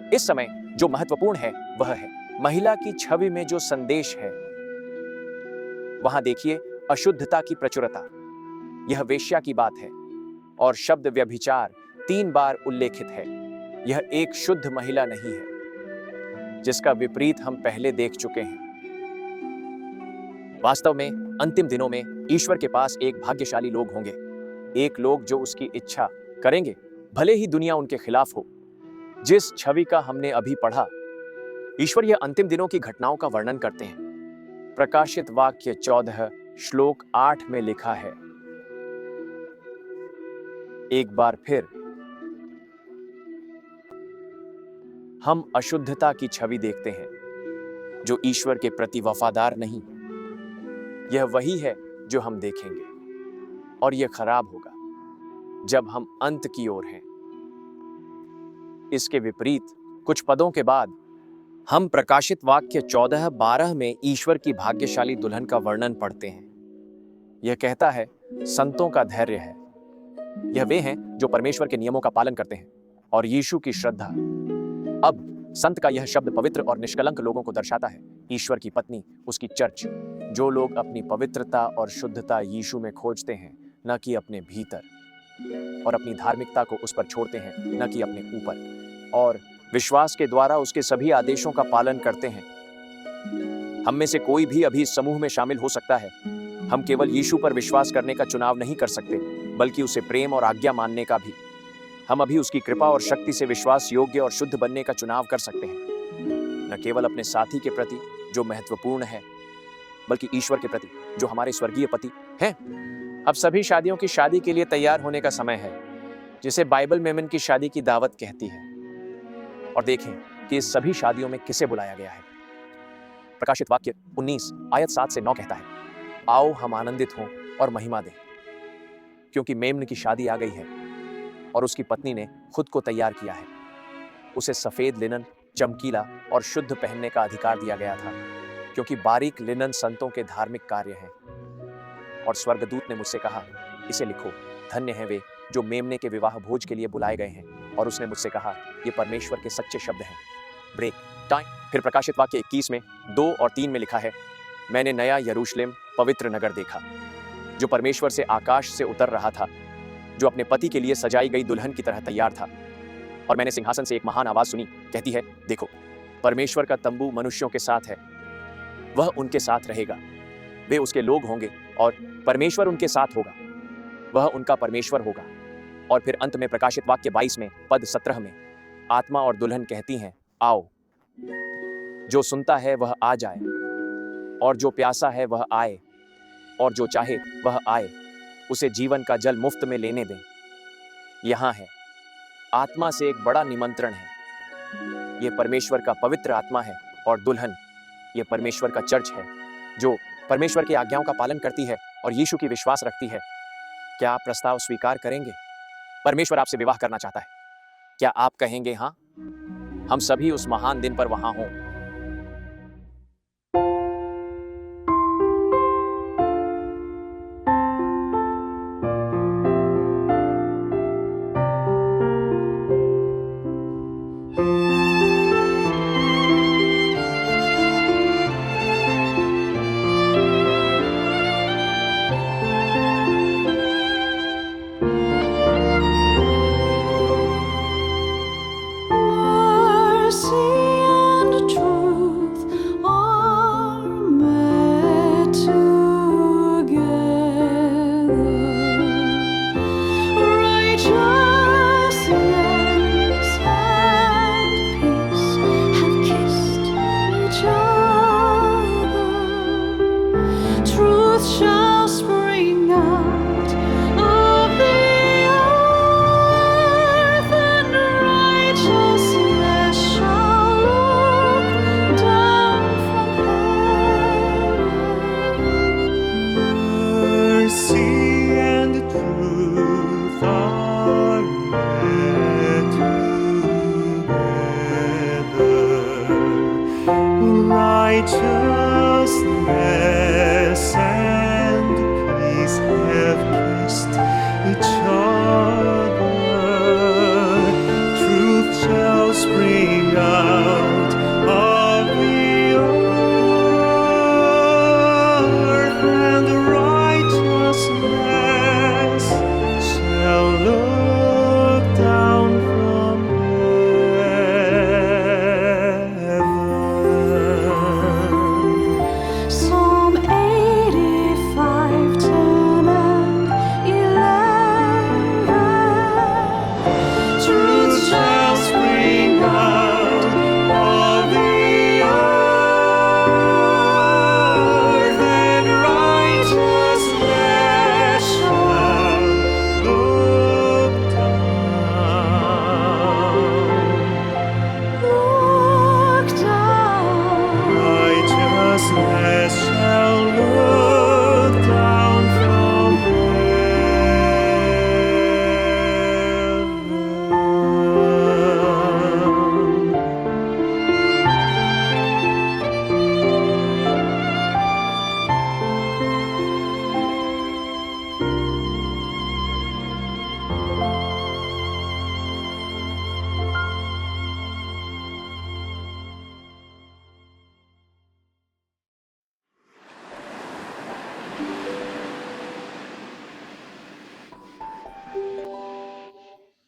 इस समय जो महत्वपूर्ण है वह है महिला की छवि में जो संदेश है। वहां देखिए अशुद्धता की प्रचुरता। यह वेश्या की बात है, और शब्द व्यभिचार 3 बार उल्लेखित है। यह एक शुद्ध महिला नहीं है, जिसका विपरीत हम पहले देख चुके हैं। वास्तव में अंतिम दिनों में ईश्वर के पास एक भाग्यशाली लोग होंगे, एक लोग जो उसकी इच्छा करेंगे भले ही दुनिया उनके खिलाफ हो। जिस छवि का हमने अभी पढ़ा, ईश्वर यह अंतिम दिनों की घटनाओं का वर्णन करते हैं। प्रकाशित वाक्य 14 श्लोक 8 में लिखा है, एक बार फिर हम अशुद्धता की छवि देखते हैं जो ईश्वर के प्रति वफादार नहीं। यह वही है जो हम देखेंगे, और यह खराब होगा जब हम अंत की ओर हैं। इसके विपरीत कुछ पदों के बाद हम प्रकाशित वाक्य 14-12 में ईश्वर की भाग्यशाली दुल्हन का वर्णन पढ़ते हैं। यह कहता है, संतों का धैर्य है। यह वे हैं जो परमेश्वर के नियमों का पालन करते हैं और यीशु की श्रद्धा। अब संत का यह शब्द पवित्र और निष्कलंक लोगों को दर्शाता है। ईश्वर की पत्नी, उसकी चर्च, जो लोग अपनी पवित्रता और शुद्धता यीशु में खोजते हैं, न कि अपने भीतर, और अपनी धार्मिकता को उस पर छोड़ते हैं, न कि अपने ऊपर, और विश्वास के द्वारा उसके सभी आदेशों का पालन करते हैं। हम में से कोई भी अभी इस समूह में शामिल हो सकता है। हम केवल यीशु पर विश्वास करने का चुनाव नहीं कर सकते, बल्कि उसे प्रेम और आज्ञा मानने का भी। हम अभी उसकी कृपा और शक्ति से विश्वास योग्य और शुद्ध बनने का चुनाव कर सकते हैं, न केवल अपने साथी के प्रति जो महत्वपूर्ण है, बल्कि ईश्वर के प्रति जो हमारे स्वर्गीय पति हैं। अब सभी शादियों की शादी के लिए तैयार होने का समय है, जिसे बाइबल मेमन की शादी की दावत कहती है। और देखें कि इस सभी शादियों में किसे बुलाया गया है। प्रकाशित वाक्य 19 आयत 7 से 9 कहता है, आओ हम आनंदित हों और महिमा दें, क्योंकि मेमन की शादी आ गई है और उसकी पत्नी ने खुद को तैयार किया है। उसे सफेद लिनन, चमकीला और शुद्ध पहनने का अधिकार दिया गया था, क्योंकि बारीक लिनन संतों के धार्मिक कार्य हैं। और स्वर्गदूत ने मुझसे कहा, इसे लिखो, धन्य हैं वे जो मेमने के विवाह भोज के लिए बुलाए गए हैं। और उसने मुझसे कहा, ये परमेश्वर के सच्चे शब्द हैं। Break time. फिर प्रकाशित वाक्य 21 में 2 और 3 में लिखा है, मैंने नया यरूशलेम पवित्र नगर देखा, जो परमेश्वर से आकाश से उतर रहा था, जो अपने पति के लिए सजाई गई दुल्हन की तरह तैयार था। और मैंने सिंहासन से एक महान आवाज सुनी, कहती है, देखो, परमेश्वर का तंबू मनुष्यों के साथ है, वह उनके साथ रहेगा, वे उसके लोग होंगे और परमेश्वर उनके साथ होगा, वह उनका परमेश्वर होगा। और फिर अंत में प्रकाशित वाक्य 22 में पद 17 में आत्मा और दुल्हन कहती हैं, आओ। जो सुनता है वह आ जाए, और जो प्यासा है वह आए, और जो चाहे वह आए, उसे जीवन का जल मुफ्त में लेने दें। यहाँ है, आत्मा से एक बड़ा निमंत्रण है। यह परमेश्वर का पवित्र आत्मा है, और दुल्हन यह परमेश्वर का चर्च है, जो परमेश्वर की आज्ञाओं का पालन करती है और यीशु की विश्वास रखती है। क्या आप प्रस्ताव स्वीकार करेंगे? परमेश्वर आपसे विवाह करना चाहता है। क्या आप कहेंगे हाँ? हम सभी उस महान दिन पर वहां हों। Righteousness and peace have kissed each other. Truth shall spring out of the earth, and righteousness shall look down from Psalm 85, 10 and 11. Truth shall spring out of the earth, and righteousness shall look down. Righteousness shall look down from heaven.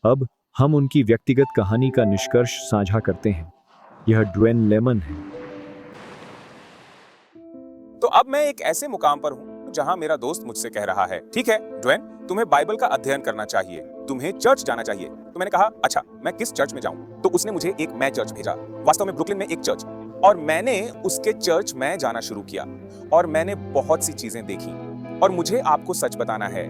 अब हम उनकी व्यक्तिगत कहानी का निष्कर्ष साझा करते हैं। यह ड्वेन लेमन है। तो अब मैं एक ऐसे मुकाम पर हूँ जहाँ मेरा दोस्त मुझसे कह रहा है, ठीक है ड्वेन, तुम्हें बाइबल का अध्ययन करना चाहिए, तुम्हें चर्च जाना चाहिए। तो मैंने कहा, अच्छा मैं किस चर्च में जाऊँ? तो उसने मुझे एक मैं चर्च भेजा, वास्तव में ब्रुकलिन में एक चर्च, और मैंने उसके चर्च में जाना शुरू किया और मैंने बहुत सी चीजें देखी। और मुझे आपको सच बताना है,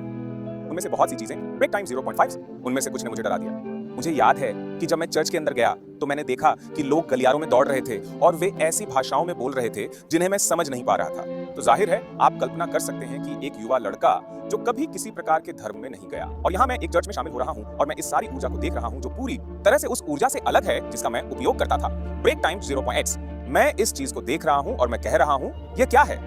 उनमें से बहुत सी चीजें ब्रेक टाइम 0.5 उनमें से कुछ ने मुझे डरा दिया। मुझे याद है कि जब मैं चर्च के अंदर गया तो मैंने देखा कि लोग गलियारों में दौड़ रहे थे और वे ऐसी भाषाओं में बोल रहे थे जिन्हें मैं समझ नहीं पा रहा था। तो जाहिर है आप कल्पना कर सकते हैं कि एक युवा लड़का जो कभी किसी प्रकार के धर्म में नहीं गया, और यहाँ मैं एक चर्च में शामिल हो रहा हूँ और मैं इस सारी ऊर्जा को देख रहा हूँ जो पूरी तरह से उस ऊर्जा से अलग है जिसका मैं उपयोग करता था। ब्रेक टाइम 0.x, मैं इस चीज को देख रहा हूँ और मैं कह रहा हूँ ये क्या है?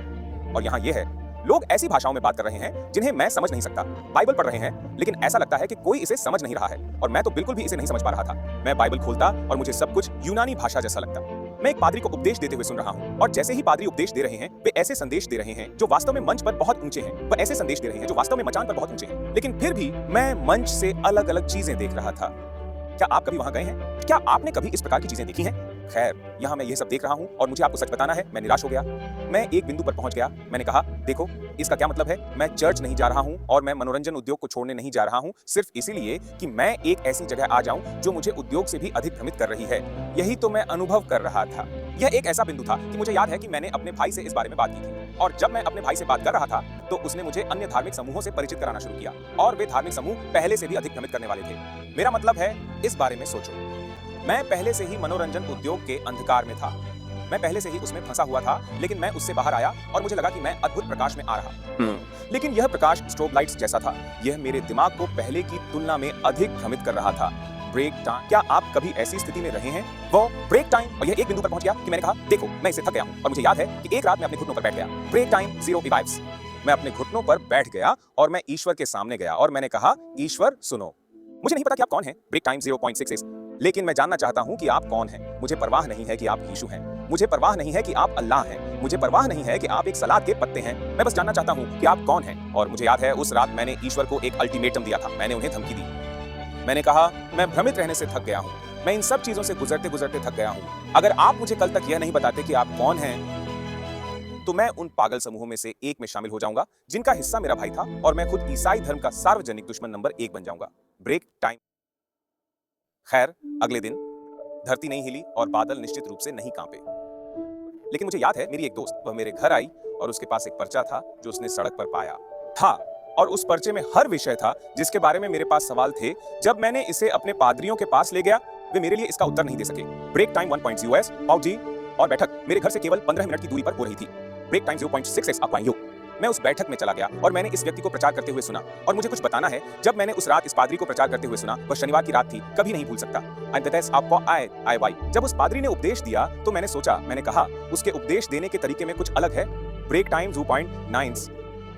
और यहाँ ये है, लोग ऐसी भाषाओं में बात कर रहे हैं जिन्हें मैं समझ नहीं सकता। बाइबल पढ़ रहे हैं लेकिन ऐसा लगता है कि कोई इसे समझ नहीं रहा है और मैं तो बिल्कुल भी इसे नहीं समझ पा रहा था। मैं बाइबल खोलता और मुझे सब कुछ यूनानी भाषा जैसा लगता। मैं एक पादरी को उपदेश देते हुए सुन रहा हूँ और जैसे ही पादरी उपदेश दे रहे हैं वे ऐसे संदेश दे रहे हैं जो वास्तव में मंच पर बहुत ऊंचे हैं। वह ऐसे संदेश दे रहे हैं जो वास्तव में मचान पर बहुत ऊंचे हैं, लेकिन फिर भी मैं मंच से अलग अलग चीजें देख रहा था। क्या आप कभी वहां गए हैं? क्या आपने कभी इस प्रकार की चीजें देखी हैं? खैर, यहाँ मैं ये सब देख रहा हूँ और मुझे आपको सच बताना है, मैं निराश हो गया। मैं एक बिंदु पर पहुंच गया। मैंने कहा, देखो, इसका क्या मतलब है? मैं चर्च नहीं जा रहा हूँ और मैं मनोरंजन उद्योग को छोड़ने नहीं जा रहा हूँ सिर्फ इसीलिए कि मैं एक ऐसी जगह आ जाऊं जो मुझे उद्योग से भी अधिक भ्रमित कर रही है। यही तो मैं अनुभव कर रहा था। यह एक ऐसा बिंदु था कि मुझे याद है कि मैंने अपने भाई से इस बारे में बात की थी और जब मैं अपने भाई से बात कर रहा था तो उसने मुझे अन्य धार्मिक समूहों से परिचित कराना शुरू किया और वे धार्मिक समूह पहले से भी अधिक भ्रमित करने वाले थे। मेरा मतलब है, इस बारे में सोचो, मैं पहले से ही मनोरंजन उद्योग के अंधकार में था। मैं पहले से ही उसमें फंसा हुआ था, लेकिन मैं उससे बाहर आया और मुझे लगा कि मैं अद्भुत प्रकाश में आ रहा। लेकिन यह प्रकाश स्ट्रोब लाइट्स जैसा था। यह मेरे दिमाग को पहले की तुलना में अधिक भ्रमित कर रहा था। Break time. क्या आप कभी ऐसी स्थिति में रहे हैं? वो ब्रेक टाइम। और यह एक बिंदु पर पहुंच गया कि मैंने कहा, देखो, मैं इससे थक गया हूं और मुझे याद है कि एक रात मैं अपने घुटनों पर बैठ गया। Break time, zero revives. मैं अपने घुटनों पर बैठ गया और मैं ईश्वर के सामने गया और मैंने कहा, ईश्वर सुनो, मुझे नहीं पता कि आप कौन हैं, ब्रेक टाइम 0.66, लेकिन मैं जानना चाहता हूं कि आप कौन हैं। मुझे परवाह नहीं है कि आप यीशु हैं, मुझे परवाह नहीं है कि आप अल्लाह हैं, मुझे परवाह नहीं है कि आप एक सलाद के पत्ते हैं। मैं बस जानना चाहता हूं कि आप कौन हैं। और मुझे याद है, उस रात मैंने ईश्वर को एक अल्टीमेटम दिया था। मैंने उन्हें धमकी दी। मैंने कहा, मैं भ्रमित रहने से थक गया हूं, मैं इन सब चीजों से गुजरते गुजरते थक गया हूं। अगर आप मुझे कल तक यह नहीं बताते कि आप कौन हैं, तो मैं उन पागल समूहों में से एक में शामिल हो जाऊंगा जिनका हिस्सा मेरा भाई था और मैं खुद ईसाई धर्म का सार्वजनिक दुश्मन नंबर 1 बन जाऊंगा। Break time. खैर, अगले दिन धरती नहीं हिली और बादल निश्चित रूप से नहीं कांपे, लेकिन मुझे याद है, मेरी एक दोस्त, वह मेरे घर आई और उसके पास एक पर्चा था जो उसने सड़क पर पाया था और उस पर्चे में हर विषय था जिसके बारे में मेरे पास सवाल थे। जब मैंने इसे अपने पादरियों के पास ले गया, वे मेरे लिए इसका उत्तर नहीं दे सके। ब्रेक टाइम 1.0s पाउजी और बैठक मेरे घर से केवल 15 मिनट की दूरी पर हो रही थी। ब्रेक टाइम 0.6s अक्वाइयो। मैं उस बैठक में चला गया और मैंने इस व्यक्ति को प्रचार करते हुए सुना और मुझे कुछ बताना है। जब मैंने उस रात इस पादरी को प्रचार करते हुए सुना, वह शनिवार की रात थी, कभी नहीं भूल सकता। जब उस पादरी ने उपदेश दिया तो मैंने सोचा, मैंने कहा, उसके उपदेश देने के तरीके में कुछ अलग है। Break time 2.9।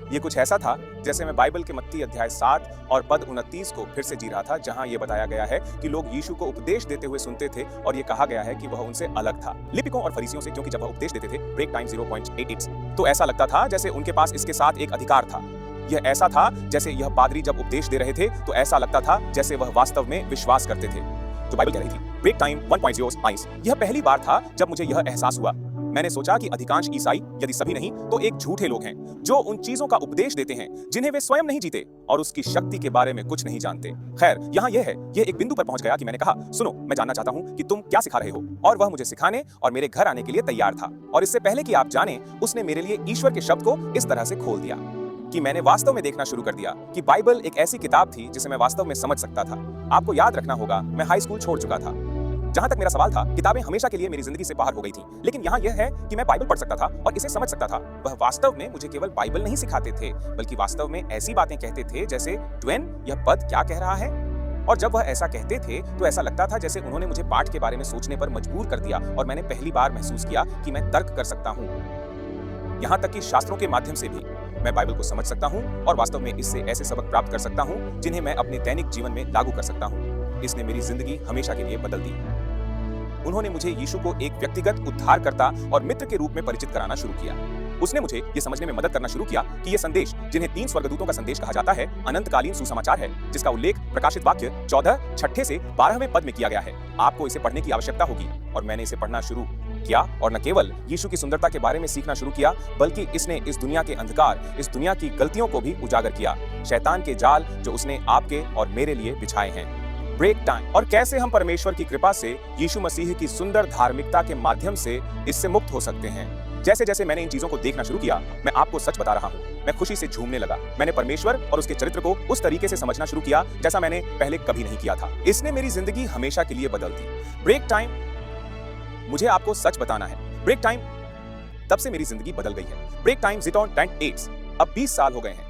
ये कुछ ऐसा था जैसे मैं बाइबल के मत्ती अध्याय 7 और पद 29 को फिर से जी रहा था, जहां यह बताया गया है कि लोग यीशु को उपदेश देते हुए सुनते थे और यह कहा गया है कि वह उनसे अलग था, लिपिकों और फरीसियों से, क्योंकि जब वह उपदेश देते थे, ब्रेक टाइम 0.88, तो ऐसा लगता था जैसे उनके पास इसके साथ एक अधिकार था। यह ऐसा था जैसे यह पादरी जब उपदेश दे रहे थे तो ऐसा लगता था जैसे वह वास्तव में विश्वास करते थे जो बाइबल कह रही थी। ब्रेक टाइम 1.0 यह पहली बार था जब मुझे यह एहसास हुआ। मैंने सोचा कि अधिकांश ईसाई, यदि सभी नहीं तो एक झूठे लोग हैं जो उन चीजों का उपदेश देते हैं जिन्हें वे स्वयं नहीं जीते और उसकी शक्ति के बारे में कुछ नहीं जानते। खैर, यहाँ यह है, यह एक बिंदु पर पहुंच गया कि मैंने कहा, सुनो, मैं जानना चाहता हूँ कि तुम क्या सिखा रहे हो। और वह मुझे सिखाने और मेरे घर आने के लिए तैयार था। और इससे पहले कि आप जाने, उसने मेरे लिए ईश्वर के शब्द को इस तरह से खोल दिया कि मैंने वास्तव में देखना शुरू कर दिया कि बाइबल एक ऐसी किताब थी जिसे मैं वास्तव में समझ सकता था। आपको याद रखना होगा, मैं हाई स्कूल छोड़ चुका था। जहां तक मेरा सवाल था, किताबें हमेशा के लिए मेरी जिंदगी से बाहर हो गई थी, लेकिन यहाँ यह है कि मैं बाइबल पढ़ सकता था और इसे समझ सकता था। वह वास्तव में मुझे केवल बाइबल नहीं सिखाते थे, बल्कि वास्तव में ऐसी बातें कहते थे जैसे, ड्वेन, यह पद क्या कह रहा है? और जब वह ऐसा कहते थे तो ऐसा लगता था जैसे उन्होंने मुझे पाठ के बारे में सोचने पर मजबूर कर दिया और मैंने पहली बार महसूस किया कि मैं तर्क कर सकता हूँ। यहाँ तक कि शास्त्रों के माध्यम से भी मैं बाइबल को समझ सकता हूँ और वास्तव में इससे ऐसे सबक प्राप्त कर सकता हूँ जिन्हें मैं अपने दैनिक जीवन में लागू कर सकता हूँ। इसने मेरी जिंदगी हमेशा के लिए बदल दी। उन्होंने मुझे यीशु को एक व्यक्तिगत उद्धारकर्ता और मित्र के रूप में परिचित कराना शुरू किया। उसने मुझे यह समझने में मदद करना शुरू किया कि यह संदेश, जिन्हें 3 स्वर्गदूतों का संदेश कहा जाता है, अनंतकालीन सुसमाचार है, जिसका उल्लेख प्रकाशित वाक्य 14 से 12वें पद में किया गया है। आपको इसे पढ़ने की आवश्यकता होगी। और मैंने इसे पढ़ना शुरू किया और न केवल यीशु की सुंदरता के बारे में सीखना शुरू किया, बल्कि इसने इस दुनिया के अंधकार, इस दुनिया की गलतियों को भी उजागर किया, शैतान के जाल जो उसने आपके और मेरे लिए बिछाए हैं। Break time. और कैसे हम परमेश्वर की कृपा से, यीशु मसीह की सुंदर धार्मिकता के माध्यम से इससे मुक्त हो सकते हैं। जैसे जैसे मैंने इन चीजों को देखना शुरू किया, मैं आपको सच बता रहा हूँ, मैं खुशी से झूमने लगा। मैंने परमेश्वर और उसके चरित्र को उस तरीके से समझना शुरू किया जैसा मैंने पहले कभी नहीं किया था। इसने मेरी जिंदगी हमेशा के लिए बदल दी। Break time. मुझे आपको सच बताना है, ब्रेक टाइम, तब से मेरी जिंदगी बदल गई है। Break time 0.8। अब 20 साल हो गए हैं।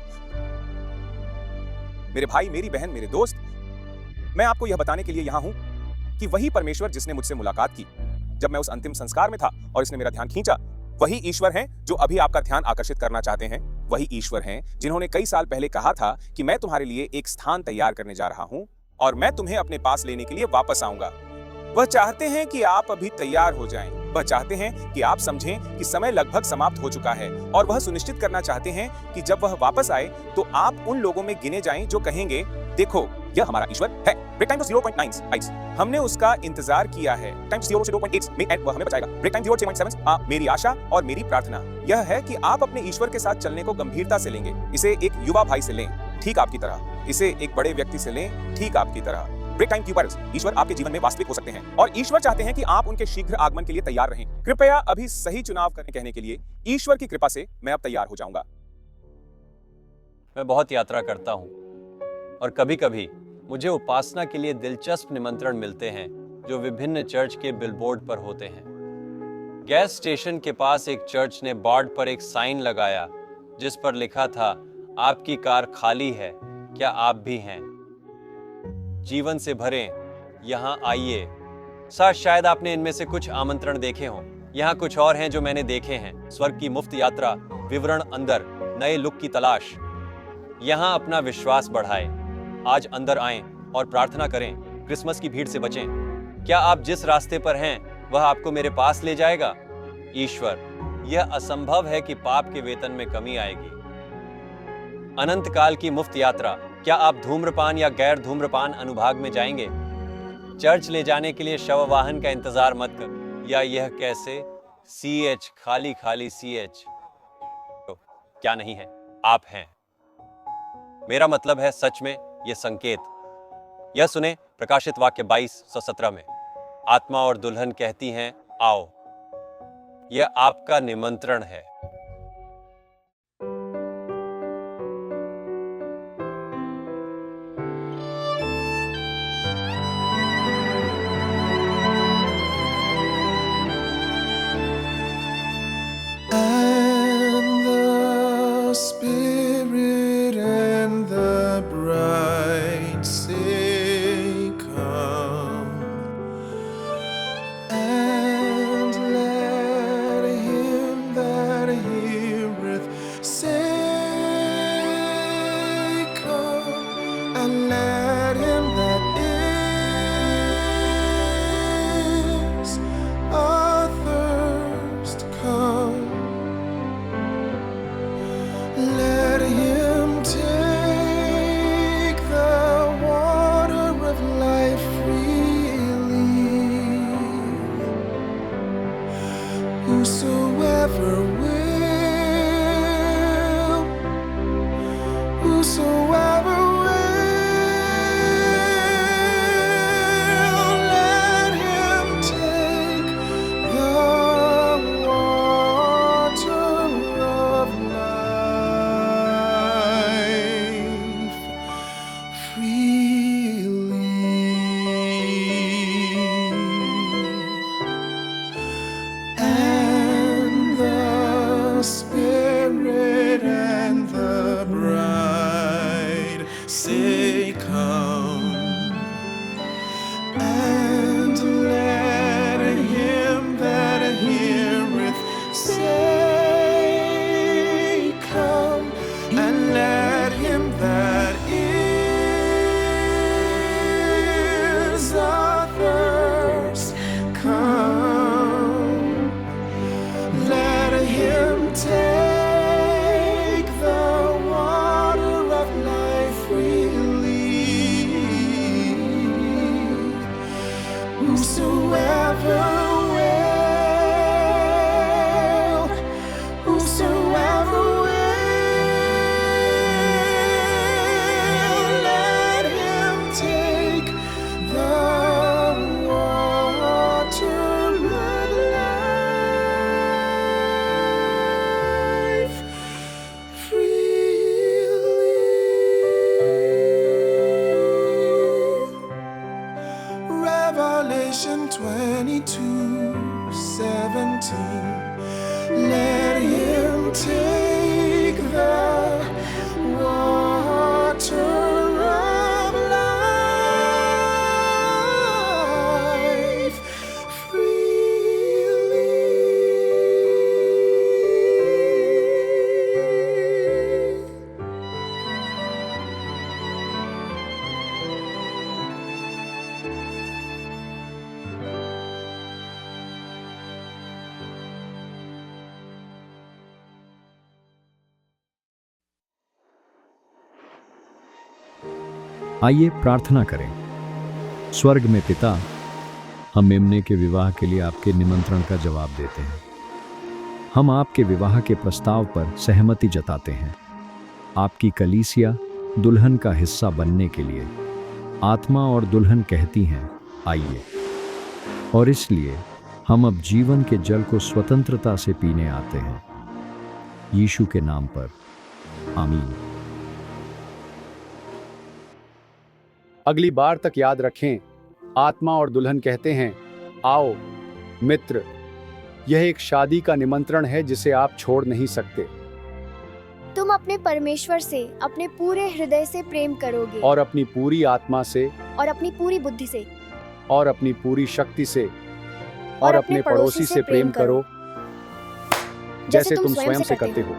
मेरे भाई, मेरी बहन, मेरे दोस्त, मैं आपको यह बताने के लिए यहाँ हूँ कि वही परमेश्वर जिसने मुझसे मुलाकात की जब मैं उस अंतिम संस्कार में था और इसने मेरा ध्यान खींचा, वही ईश्वर हैं जो अभी आपका ध्यान आकर्षित करना चाहते हैं। वही ईश्वर हैं जिन्होंने कई साल पहले कहा था कि मैं तुम्हारे लिए एक स्थान तैयार करने जा रहा हूं और मैं तुम्हें अपने पास लेने के लिए वापस आऊंगा। वह चाहते हैं कि आप अभी तैयार हो जाएं। वह चाहते हैं कि आप समझें कि समय लगभग समाप्त हो चुका है और वह सुनिश्चित करना चाहते हैं कि जब वह वापस आए तो आप उन लोगों में गिने जाएं जो कहेंगे, देखो यह हमारा ईश्वर है। ब्रेक टाइम 0.9 हमने उसका इंतजार किया है। टाइम 0 से 2.8 में एंड वह हमें बचाएगा। ब्रेक टाइम 0 से 6.7 मेरी आशा और मेरी प्रार्थना यह है कि आप अपने ईश्वर के साथ चलने को गंभीरता से लेंगे। इसे एक युवा भाई से लें, ठीक आपकी तरह। इसे एक बड़े व्यक्ति से लें, ठीक आपकी तरह। ब्रेक टाइम कीपर्स, ईश्वर आपके जीवन में वास्तविक हो सकते हैं और ईश्वर चाहते हैं कि आप उनके शीघ्र आगमन के लिए तैयार रहें। कृपया अभी सही चुनाव करने कहने के लिए ईश्वर की कृपा से मैं अब तैयार हो जाऊंगा। मैं बहुत यात्रा करता हूँ और कभी-कभी मुझे उपासना के लिए दिलचस्प निमंत्रण मिलते हैं जो विभिन्न चर्च के बिलबोर्ड पर होते हैं। गैस स्टेशन के पास एक चर्च ने बोर्ड पर एक साइन लगाया जिस पर लिखा था, आपकी कार खाली है, क्या आप भी हैं? जीवन से भरें, यहाँ आइए। शायद आपने इनमें से कुछ आमंत्रण देखे हों। यहाँ कुछ और हैं जो मैंने देखे हैं। स्वर्ग की मुफ्त यात्रा, विवरण अंदर, नए लुक की तलाश। यहाँ अपना विश्वास बढ़ाएं। आज अंदर आएं और प्रार्थना करें। क्रिसमस की भीड़ से बचें। क्या आप जिस रास्ते पर हैं वह आपको मेरे पास ले जाएगा? ईश्वर, यह असंभव है कि पाप के वेतन में कमी आएगी। अनंत काल की मुफ्त यात्रा, क्या आप धूम्रपान या गैर धूम्रपान अनुभाग में जाएंगे? चर्च ले जाने के लिए शव वाहन का इंतजार मत कर। या यह कैसे? CH खाली खाली CH। क्या नहीं है, आप हैं। मेरा मतलब है सच में यह संकेत। यह सुने प्रकाशित वाक्य 22:17 में, आत्मा और दुल्हन कहती हैं, आओ। यह आपका निमंत्रण है। And the Spirit and the bride say, come, and let him that heareth say, come, and let him that is athirst come. Let him take the water of life freely. Whosoever will, whosoever will, let him take the water of life freely. And the Spirit and the bride say, come, and let him that heareth say, come, and let him that is athirst come. Let him take the water of life freely. Whosoever will, whosoever will, let him take the water of life freely. Revelation आइए प्रार्थना करें। स्वर्ग में पिता, हम मेमने के विवाह के लिए आपके निमंत्रण का जवाब देते हैं। हम आपके विवाह के प्रस्ताव पर सहमति जताते हैं। आपकी कलीसिया दुल्हन का हिस्सा बनने के लिए आत्मा और दुल्हन कहती हैं आइए, और इसलिए हम अब जीवन के जल को स्वतंत्रता से पीने आते हैं। यीशु के नाम पर आमीन। अगली बार तक याद रखें, आत्मा और दुल्हन कहते हैं आओ मित्र। यह एक शादी का निमंत्रण है जिसे आप छोड़ नहीं सकते। तुम अपने परमेश्वर से अपने पूरे हृदय से प्रेम करोगे, और अपनी पूरी आत्मा से, और अपनी पूरी बुद्धि से, और अपनी पूरी शक्ति से, और अपने पड़ोसी से प्रेम करो जैसे तुम स्वयं से करते हो।